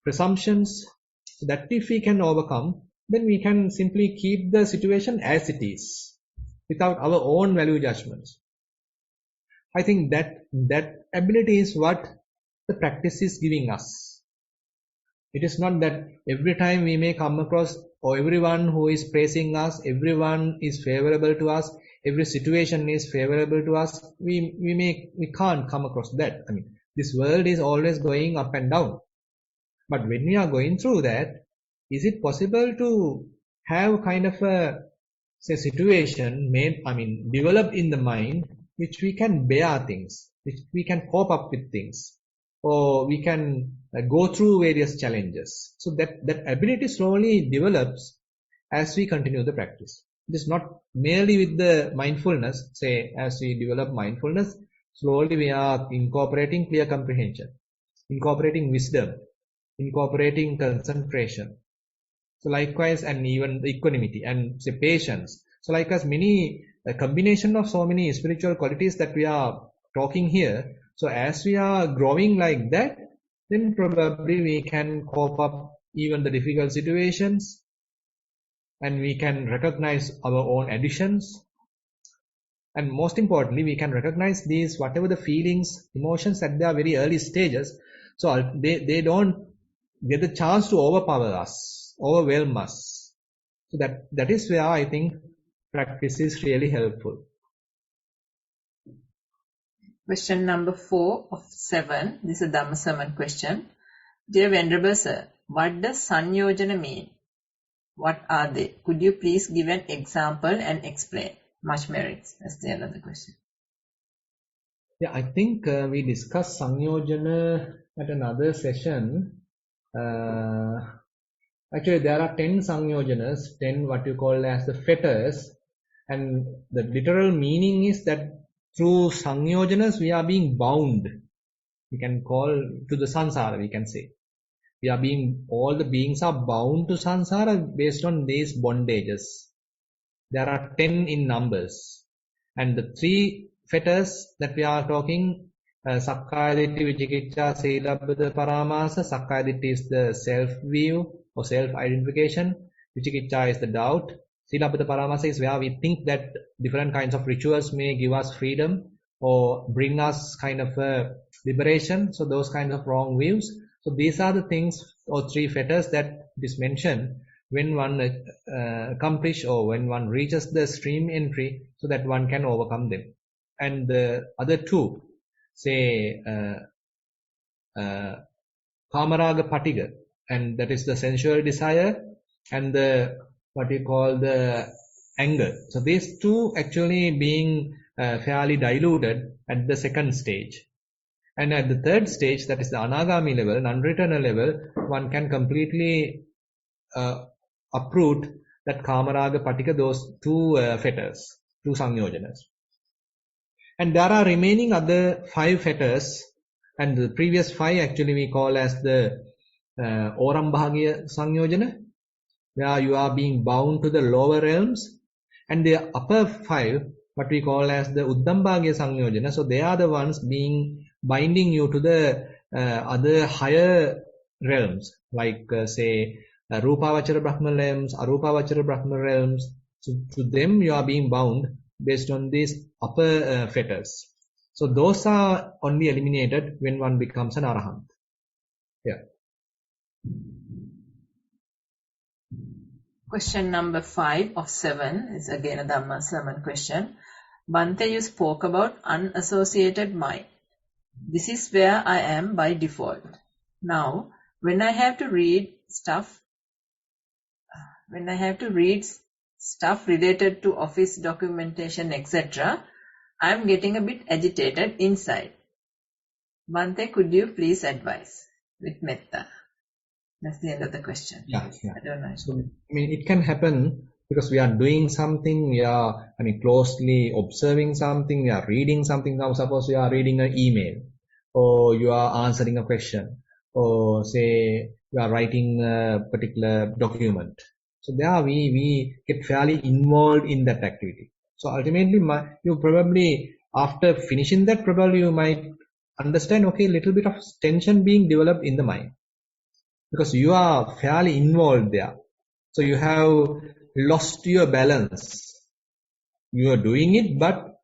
presumptions, that if we can overcome, then we can simply keep the situation as it is without our own value judgments. I think that ability is what the practice is giving us. It is not that every time we may come across, or everyone who is praising us, everyone is favorable to us, every situation is favorable to us. We can't come across that. I mean, this world is always going up and down. But when we are going through that, is it possible to have kind of a situation developed in the mind, which we can bear things, which we can cope up with things, or we can go through various challenges. So that ability slowly develops as we continue the practice. It is not merely with the mindfulness. Say, as we develop mindfulness, slowly we are incorporating clear comprehension, incorporating wisdom, incorporating concentration. So likewise, and even the equanimity and say patience. So likewise, a combination of so many spiritual qualities that we are talking here. So as we are growing like that, then probably we can cope up even the difficult situations, and we can recognize our own additions. And most importantly, we can recognize these, whatever the feelings, emotions at their very early stages. So they don't get the chance to overpower us, overwhelm us. So that is where I think practice is really helpful. Question number 4 of 7. This is a Dhammasaman question. Dear Venerable Sir, what does Sanyojana mean? What are they? Could you please give an example and explain? Much merits. That's the another question. Yeah, I think we discussed Sanyojana at another session. Actually, there are 10 Sanyojanas, 10 what you call as the fetters, and the literal meaning is that through Sanyojanas we are being bound. We can call to the samsara, we can say. All the beings are bound to samsara based on these bondages. There are 10 in numbers. And the 3 fetters that we are talking, Sakkaya Ditti, Vicikicca, Silabbata Paramasa. Sakkaya Ditti is the self-view or self-identification. Vicikicca is the doubt. Silabbata Paramasa is where we think that different kinds of rituals may give us freedom or bring us kind of a liberation. So those kinds of wrong views. So these are the things or 3 fetters that is mentioned when one accomplish or when one reaches the stream entry, so that one can overcome them. And the other 2, say Kamaraga Patiga, and that is the sensual desire, and the what you call the anger. So these 2 actually being fairly diluted at the 2nd stage. And at the 3rd stage, that is the Anagami level, non-returner level, one can completely uproot that Kamaraga, Patika, those two fetters, two Sangyojanas. And there are remaining other 5 fetters, and the previous 5 actually we call as the Orambhagya Sangyojana, where you are being bound to the lower realms, and the upper 5, what we call as the Uddambhagya Sangyojana, so they are the ones binding you to the other higher realms, like say Rupavachara Brahma realms, Arupavachara Brahma realms. So to them you are being bound based on these upper fetters. So those are only eliminated when one becomes an Arahant. Yeah. Question number 5 of 7 is again a Dhamma sermon question. Bhante, you spoke about unassociated mind. This is where I am by default. Now, when I have to read stuff related to office documentation, etc., I am getting a bit agitated inside. Bhante, could you please advise? With metta. That's the end of the question. Yeah. I don't know. So, I mean, it can happen because we are doing something, we are, closely observing something, we are reading something. Now, suppose you are reading an email, or you are answering a question, or say you are writing a particular document. So there we get fairly involved in that activity. So ultimately, you probably, after finishing that, probably you might understand, okay, a little bit of tension being developed in the mind, because you are fairly involved there. So you have lost your balance. You are doing it, but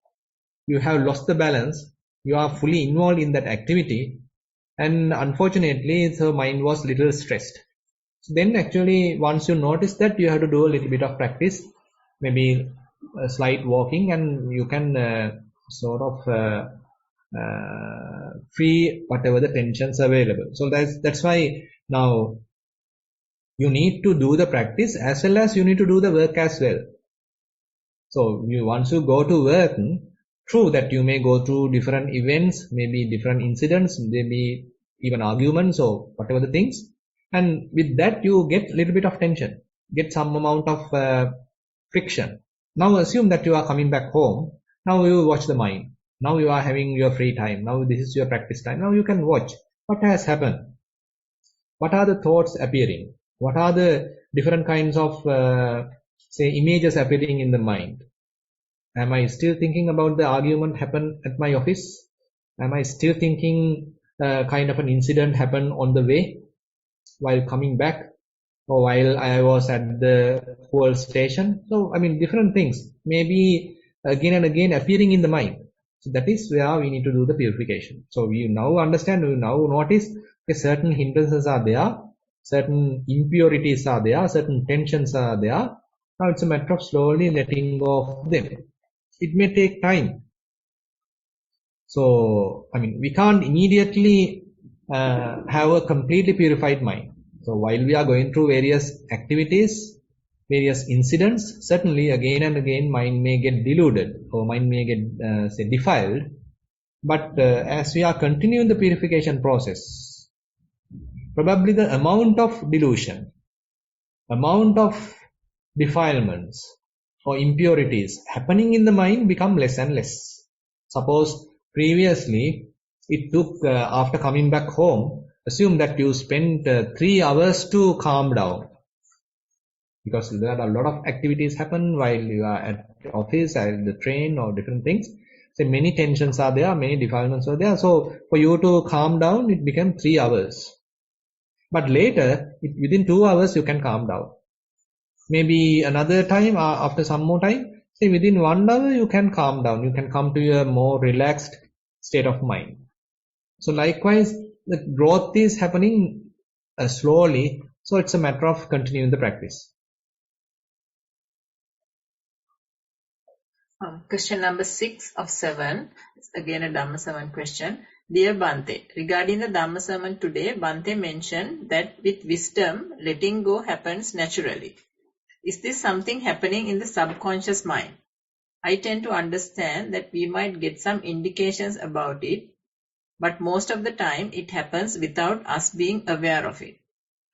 you have lost the balance. You are fully involved in that activity, and unfortunately, the mind was little stressed. So then actually, once you notice that, you have to do a little bit of practice, maybe a slight walking, and you can sort of free whatever the tensions available. So that's why now you need to do the practice as well as you need to do the work as well. So once you go to work, true that you may go through different events, maybe different incidents, maybe even arguments or whatever the things, and with that you get a little bit of tension, get some amount of friction. Now assume that you are coming back home. Now you watch the mind. Now you are having your free time. Now this is your practice time. Now you can watch what has happened. What are the thoughts appearing? What are the different kinds of say images appearing in the mind? Am I still thinking about the argument happened at my office? Am I still thinking kind of an incident happened on the way while coming back, or while I was at the fuel station? So different things maybe again and again appearing in the mind. So that is where we need to do the purification. So we now understand, we now notice certain hindrances are there, certain impurities are there, certain tensions are there. Now it's a matter of slowly letting go of them. It may take time. So, we can't immediately have a completely purified mind. So while we are going through various activities, various incidents, certainly again and again mind may get deluded, or mind may get say defiled. But as we are continuing the purification process, probably the amount of delusion, amount of defilements or impurities happening in the mind become less and less. Suppose previously it took after coming back home, assume that you spent 3 hours to calm down, because there are a lot of activities happen while you are at the office, at the train, or different things. So many tensions are there, many defilements are there. So for you to calm down, it became 3 hours. But later, within 2 hours, you can calm down. Maybe another time, after some more time, say within 1 hour, you can calm down. You can come to a more relaxed state of mind. So likewise, the growth is happening slowly. So it's a matter of continuing the practice. Question number 6 of 7. It's again a Dhamma sermon question. Dear Bhante, regarding the Dhamma sermon today, Bhante mentioned that with wisdom, letting go happens naturally. Is this something happening in the subconscious mind? I tend to understand that we might get some indications about it, but most of the time it happens without us being aware of it.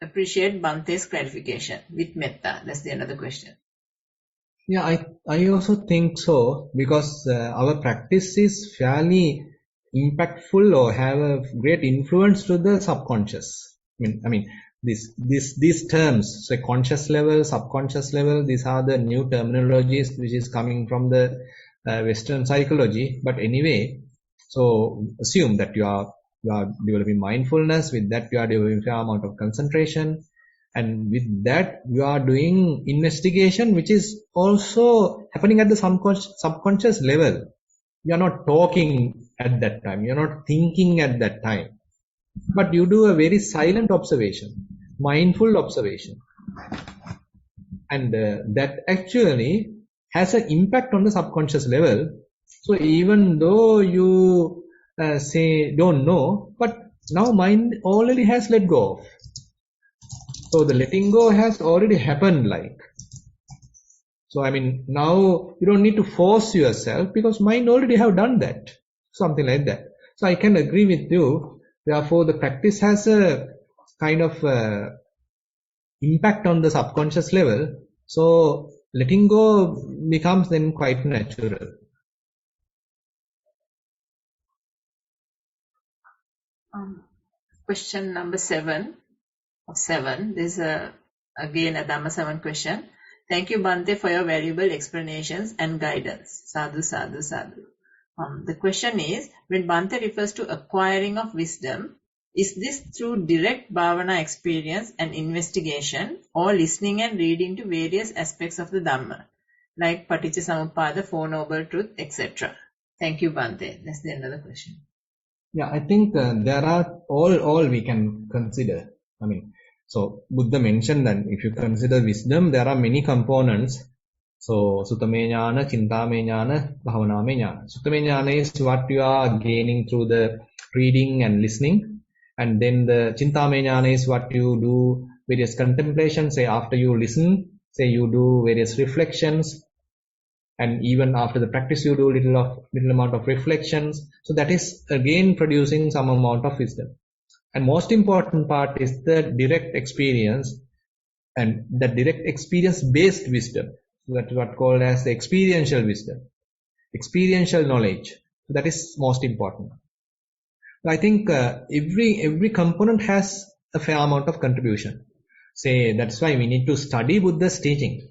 appreciate Bante's clarification with metta. That's the another question. Yeah, I also think so, because our practice is fairly impactful or have a great influence to the subconscious. I mean, these terms, so conscious level, subconscious level, these are the new terminologies which is coming from the Western psychology. But anyway, so assume that you are developing mindfulness. With that, you are developing a fair amount of concentration. And with that, you are doing investigation, which is also happening at the subconscious level. You are not talking at that time. You are not thinking at that time. But you do a very silent observation, mindful observation. And that actually has an impact on the subconscious level. So even though you say don't know, but now mind already has let go of. So the letting go has already happened, like. So I mean, now you don't need to force yourself, because mind already have done that. Something like that. So I can agree with you. Therefore, the practice has a kind of impact on the subconscious level. So letting go becomes then quite natural. Question number 7 of 7. This is again a Dhamma 7 question. Thank you, Bhante, for your valuable explanations and guidance. Sadhu, sadhu, sadhu. The question is, when Bhante refers to acquiring of wisdom, is this through direct bhavana experience and investigation, or listening and reading to various aspects of the Dhamma, like Paticca Four Noble Truths, etc.? Thank you, Bhante. That's the another question. Yeah, I think there are all we can consider. I mean, so Buddha mentioned that if you consider wisdom, there are many components. So Suttame Jnana, Chintame Jnana, Bhavaname Jnana. Suttame Jnana is what you are gaining through the reading and listening. And then the Chintame Jnana is what you do various contemplations. Say after you listen, say you do various reflections. And even after the practice, you do little amount of reflections. So that is again producing some amount of wisdom. And most important part is the direct experience, and the direct experience based wisdom. So that's what called as the experiential wisdom, experiential knowledge. So that is most important. So I think every component has a fair amount of contribution. Say that's why we need to study Buddha's teaching.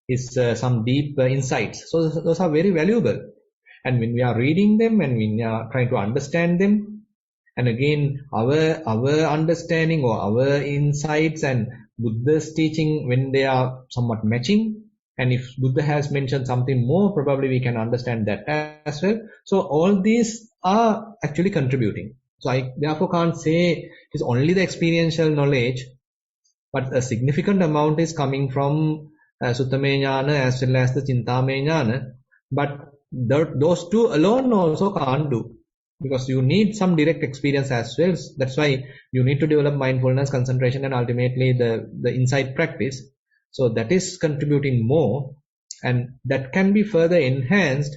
Is some deep insights. So those are very valuable. And when we are reading them and we are trying to understand them, and again our understanding or our insights and Buddha's teaching, when they are somewhat matching, and if Buddha has mentioned something more, probably we can understand that as well. So all these are actually contributing. So I therefore can't say it's only the experiential knowledge, but a significant amount is coming from Suttame Jnana as well as the Chintame Jnana. But those two alone also can't do, because you need some direct experience as well. That's why you need to develop mindfulness, concentration, and ultimately the insight practice. So that is contributing more, and that can be further enhanced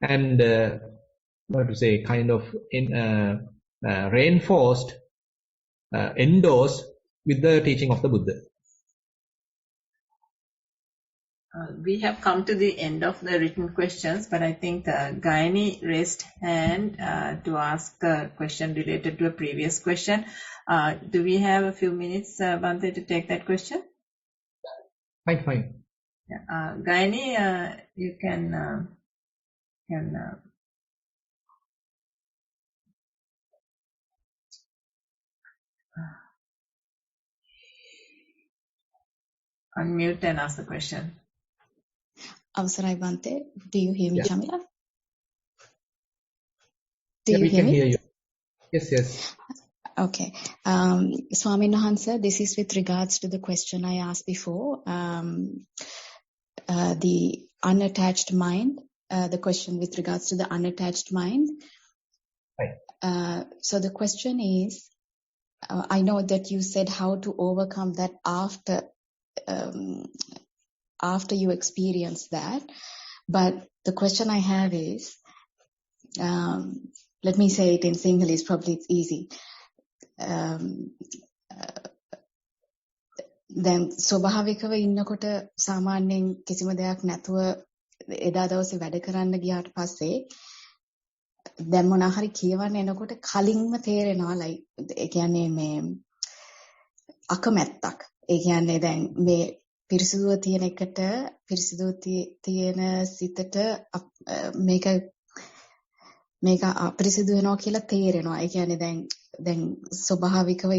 and kind of reinforced, endorsed with the teaching of the Buddha. We have come to the end of the written questions, but I think Gaini raised hand to ask a question related to a previous question. Do we have a few minutes, Bhante, to take that question? Fine. Yeah. Gaini, you can unmute and ask the question. Avasarai Bhante, do you hear me, Yeah. Jamila? Yeah, we can hear you. Yes. Okay. Swamin Wahansa, this is with regards to the question I asked before. The unattached mind, the question with regards to the unattached mind. Right. So the question is, I know that you said how to overcome that after you experience that. But the question I have is, let me say it in Sinhalese, probably it's easy. දැන් ස්වභාවිකව ඉන්නකොට සාමාන්‍යයෙන් කිසිම දෙයක් නැතුව එදා දවසේ වැඩ කරන්න ගියාට පස්සේ දැන් මොනවා හරි කියවන්න එනකොට කලින්ම තේරෙනවා ඒ කියන්නේ මේ අකමැත්තක්. ඒ කියන්නේ දැන් මේ පිරිසිදුව තියෙන එකට පිරිසිදුව තියෙන සිතට මේක අපිරිසිදු වෙනවා කියලා තේරෙනවා. ඒ කියන්නේ දැන් ස්වභාවිකව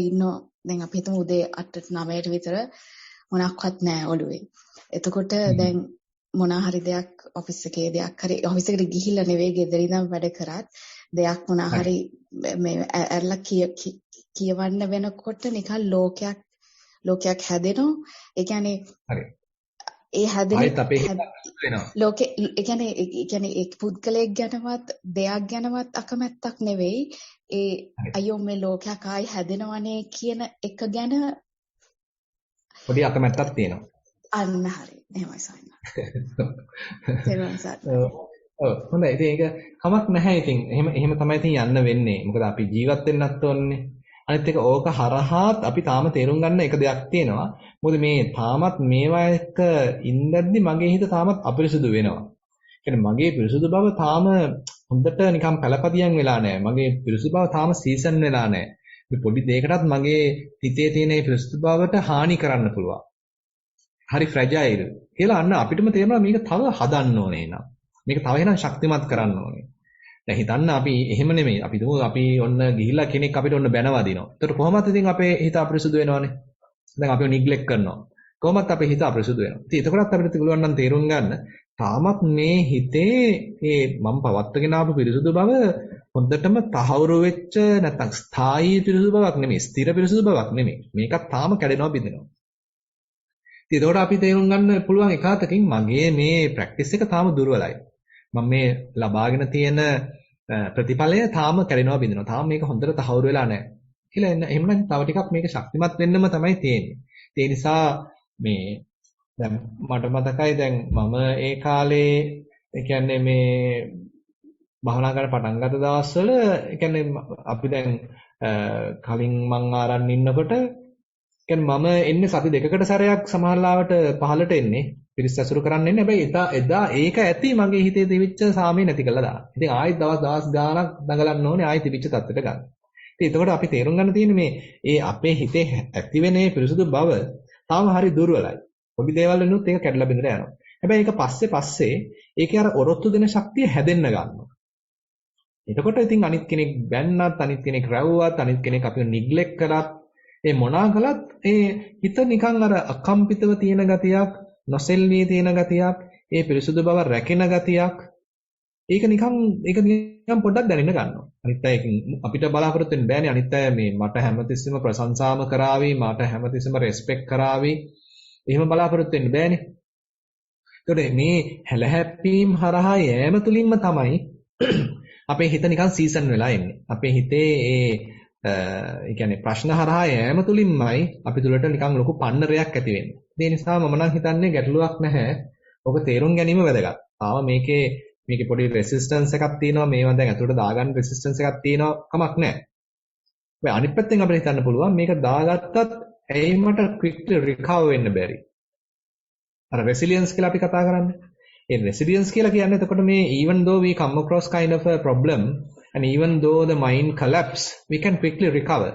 දැන් අපි හිතමු උදේ 8ට 9ට විතර මොනක්වත් නැහැ ඔළුවේ. එතකොට දැන් මොනවා හරි දෙයක් ඔෆිස් එකේ දෙයක් හරි ඔෆිස් එකට ගිහිල්ලා නෙවෙයි ගෙදර ඉඳන් වැඩ කරත් දෙයක් මොනවා හරි මේ ඇරලා කියවන්න වෙනකොට නිකන් ලෝකයක් හැදෙනවා. ඒ කියන්නේ හරි ඒ හැදෙන ලෝකේ ඒ කියන්නේ ඒ පුද්ගලයෙක් ගැනවත් දෙයක් ගැනවත් අකමැත්තක් නෙවෙයි ඒ අයියෝ මේ ලෝකයක් ආයි හැදෙනවනේ කියන එක ගැන පොඩි අකමැත්තක් තියෙනවා. අන්න හරි එහෙමයි සයින්. හොඳයි. ඉතින් ඒක කමක් නැහැ. ඉතින් එහෙම තමයි ඉතින් යන්න වෙන්නේ. මොකද අපි ජීවත් වෙන්නත් ඕනේ. අනිත් එක ඕක හරහාත් අපි තාම තේරුම් ගන්න එක දෙයක් තියෙනවා. මොකද මේ තාමත් මේවා එක්ක ඉඳද්දි මගේ හිත තාමත් අපිරිසුදු වෙනවා. කියන්නේ මගේ පිරිසුදු බව තාම හොඳට නිකන් පළපදියම් වෙලා නැහැ. මගේ පිරිසුදු බව තාම සීසන් වෙලා නැහැ. මේ පොඩි දෙයකටත් මගේ හිතේ තියෙන මේ පිරිසුදු බවට හානි කරන්න පුළුවන්. හරි ෆ්‍රැජයිල් කියලා අන්න අපිටම තේරෙනවා මේක තව හදන්න ඕනේ නේද? මේක තව එහෙනම් ශක්තිමත් කරන්න ඕනේ. දැන් හිතන්න අපි එහෙම නෙමෙයි. අපි ඔන්න ගිහිල්ලා කෙනෙක් අපිට ඔන්න බැනවදිනවා. ඒතර කොහොමද ඉතින් අපේ හිත අපිරිසුදු වෙනවනේ? දැන් අපිව නිග්ලෙක්ට් කරනවා. කොහොමත් අපේ හිත අපිරිසුදු වෙනවා. ඉතින් එතකොටත් අපිට පුළුවන් නම් තේරුම් ගන්න තාමත් මේ හිතේ මේ මම පවත්වාගෙන ආපු පිරිසුදු බව හොඳටම තහවුරු වෙච්ච නැත්නම් ස්ථායී පිරිසුදු බවක් නෙමෙයි. ස්ථිර පිරිසුදු බවක් නෙමෙයි. මේකත් තාම කැඩෙනවා බිඳෙනවා. ඉතින් ඒකට අපි තේරුම් ගන්න පුළුවන් එකාතකින් මගේ මේ ප්‍රැක්ටිස් එක තාම දුර්වලයි. මම මේ ලබාගෙන තියෙන ප්‍රතිඵලය තාම කැඩෙනවා බිඳෙනවා. තාම මේක හොඳට තහවුරු වෙලා නැහැ. කියලා එහෙනම් තව ටිකක් මේක ශක්තිමත් වෙන්නම තමයි තියෙන්නේ. ඒ නිසා මේ දැන් මට මතකයි දැන් මම ඒ කාලේ ඒ කියන්නේ මේ භාවනා කරන්න පටන් ගත්ත දවස්වල ඒ කියන්නේ අපි දැන් කලින් මං ආරන් ඉන්නකොට කියන්නේ මම එන්නේ සති දෙකකට සැරයක් සමහරලාවට පහලට එන්නේ පිරිස් ඇසුරු කරන්න එන්නේ. හැබැයි එදා ඒක ඇති මගේ හිතේ තිබිච්ච සාමය නැති කළා දාන්න. ඉතින් ආයෙත් දවස් ගාණක් දඟලන්න ඕනේ ආයෙ තිබිච්ච තත්ත්වයට ගන්න. ඉතින් එතකොට අපි තේරුම් ගන්න තියෙන්නේ මේ අපේ හිතේ ඇතිවෙන මේ පිරිසුදු බව තාම හරි දුර්වලයි. පොඩි දේවල් වෙනුත් ඒක කැඩලා බිඳලා යනවා. හැබැයි ඒක පස්සේ ඒකේ අර ඔරොත්තු දෙන ශක්තිය හැදෙන්න ගන්නවා. එතකොට ඉතින් අනිත් කෙනෙක් බැන්නත් අනිත් කෙනෙක් රැව්වත් අනිත් කෙනෙක් අපිව නිග්ලෙක්ට් කරත් ඒ මොනවා කළත් ඒ හිත නිකන් අර අකම්පිතව තියෙන ගතියක් නොසෙල්වී තියෙන ගතියක් ඒ පිරිසුදු බව රැකෙන ගතියක් ඒක නිකන් පොඩ්ඩක් දැනෙන්න ගන්නවා. අනිත් අය අපිට බලාපොරොත්තු වෙන්න බෑනේ. අනිත් අය මේ මට හැමතිස්සෙම ප්‍රශංසාම කරાવી මට හැමතිස්සෙම රෙස්පෙක්ට් කරાવી එහෙම බලාපොරොත්තු වෙන්න බෑනේ. ඒකට මේ හැලහැප්පීම් හරහා යෑම තුලින්ම තමයි අපේ හිත නිකන් සීසන් වෙලා එන්නේ. අපේ හිතේ ඒ කියන්නේ ප්‍රශ්න හරහා යෑම තුලින්මයි අපි තුලට නිකන් ලොකු පන්නරයක් ඇති වෙන්නේ. ඒ නිසා මම නම් හිතන්නේ ගැටලුවක් නැහැ. ඔබ තේරුම් ගැනීම වැදගත්. තාම මේකේ පොඩි රෙසිස්ටන්ස් එකක් තියෙනවා. මේවා දැන් අතුලට දාගන්න රෙසිස්ටන්ස් එකක් තියෙනවා. කමක් නැහැ. ඔය අනිත් පැත්තෙන් අපිට හිතන්න පුළුවන් මේක දාගත්තත් ඇයි මට ක්වික්ලි රිකවර් වෙන්න බැරි? අර රෙසිලියන්ස් කියලා අපි කතා කරන්නේ. ඒ රෙසිලියන්ස් කියලා කියන්නේ එතකොට මේ even though we come across kind of a problem and even though the mind collapse we can quickly recover.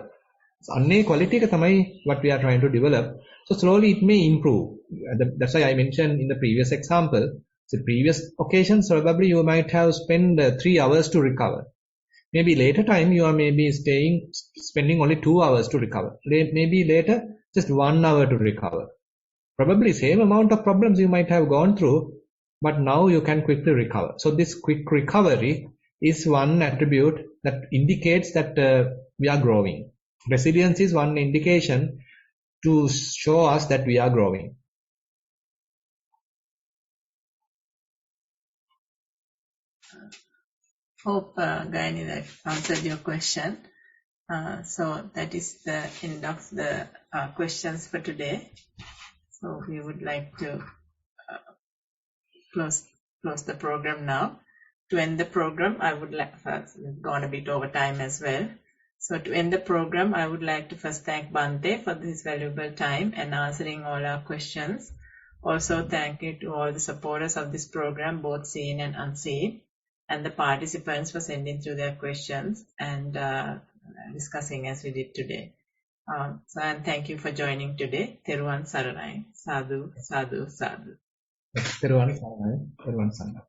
So අන්නේ quality එක තමයි what we are trying to develop. So slowly it may improve. That's why I mentioned in the previous example. So previous occasions probably you might have spent 3 hours to recover. Maybe later time you are maybe spending only 2 hours to recover. Maybe later just 1 hour to recover. Probably same amount of problems you might have gone through, but now you can quickly recover. So this quick recovery is one attribute that indicates that we are growing. Resilience is one indication to show us that we are growing. Hope, Gayani, that answered your question. So that is the end of the questions for today. So we would like to close the program now. To end the program, I would like, we've gone a bit over time as well. So to end the program, I would like to first thank Bante for this valuable time and answering all our questions. Also thank you to all the supporters of this program, both seen and unseen, and the participants for sending through their questions and discussing as we did today. And thank you for joining today. Theruvan Saranai. Sadhu, sadhu, sadhu. Thero Saranai.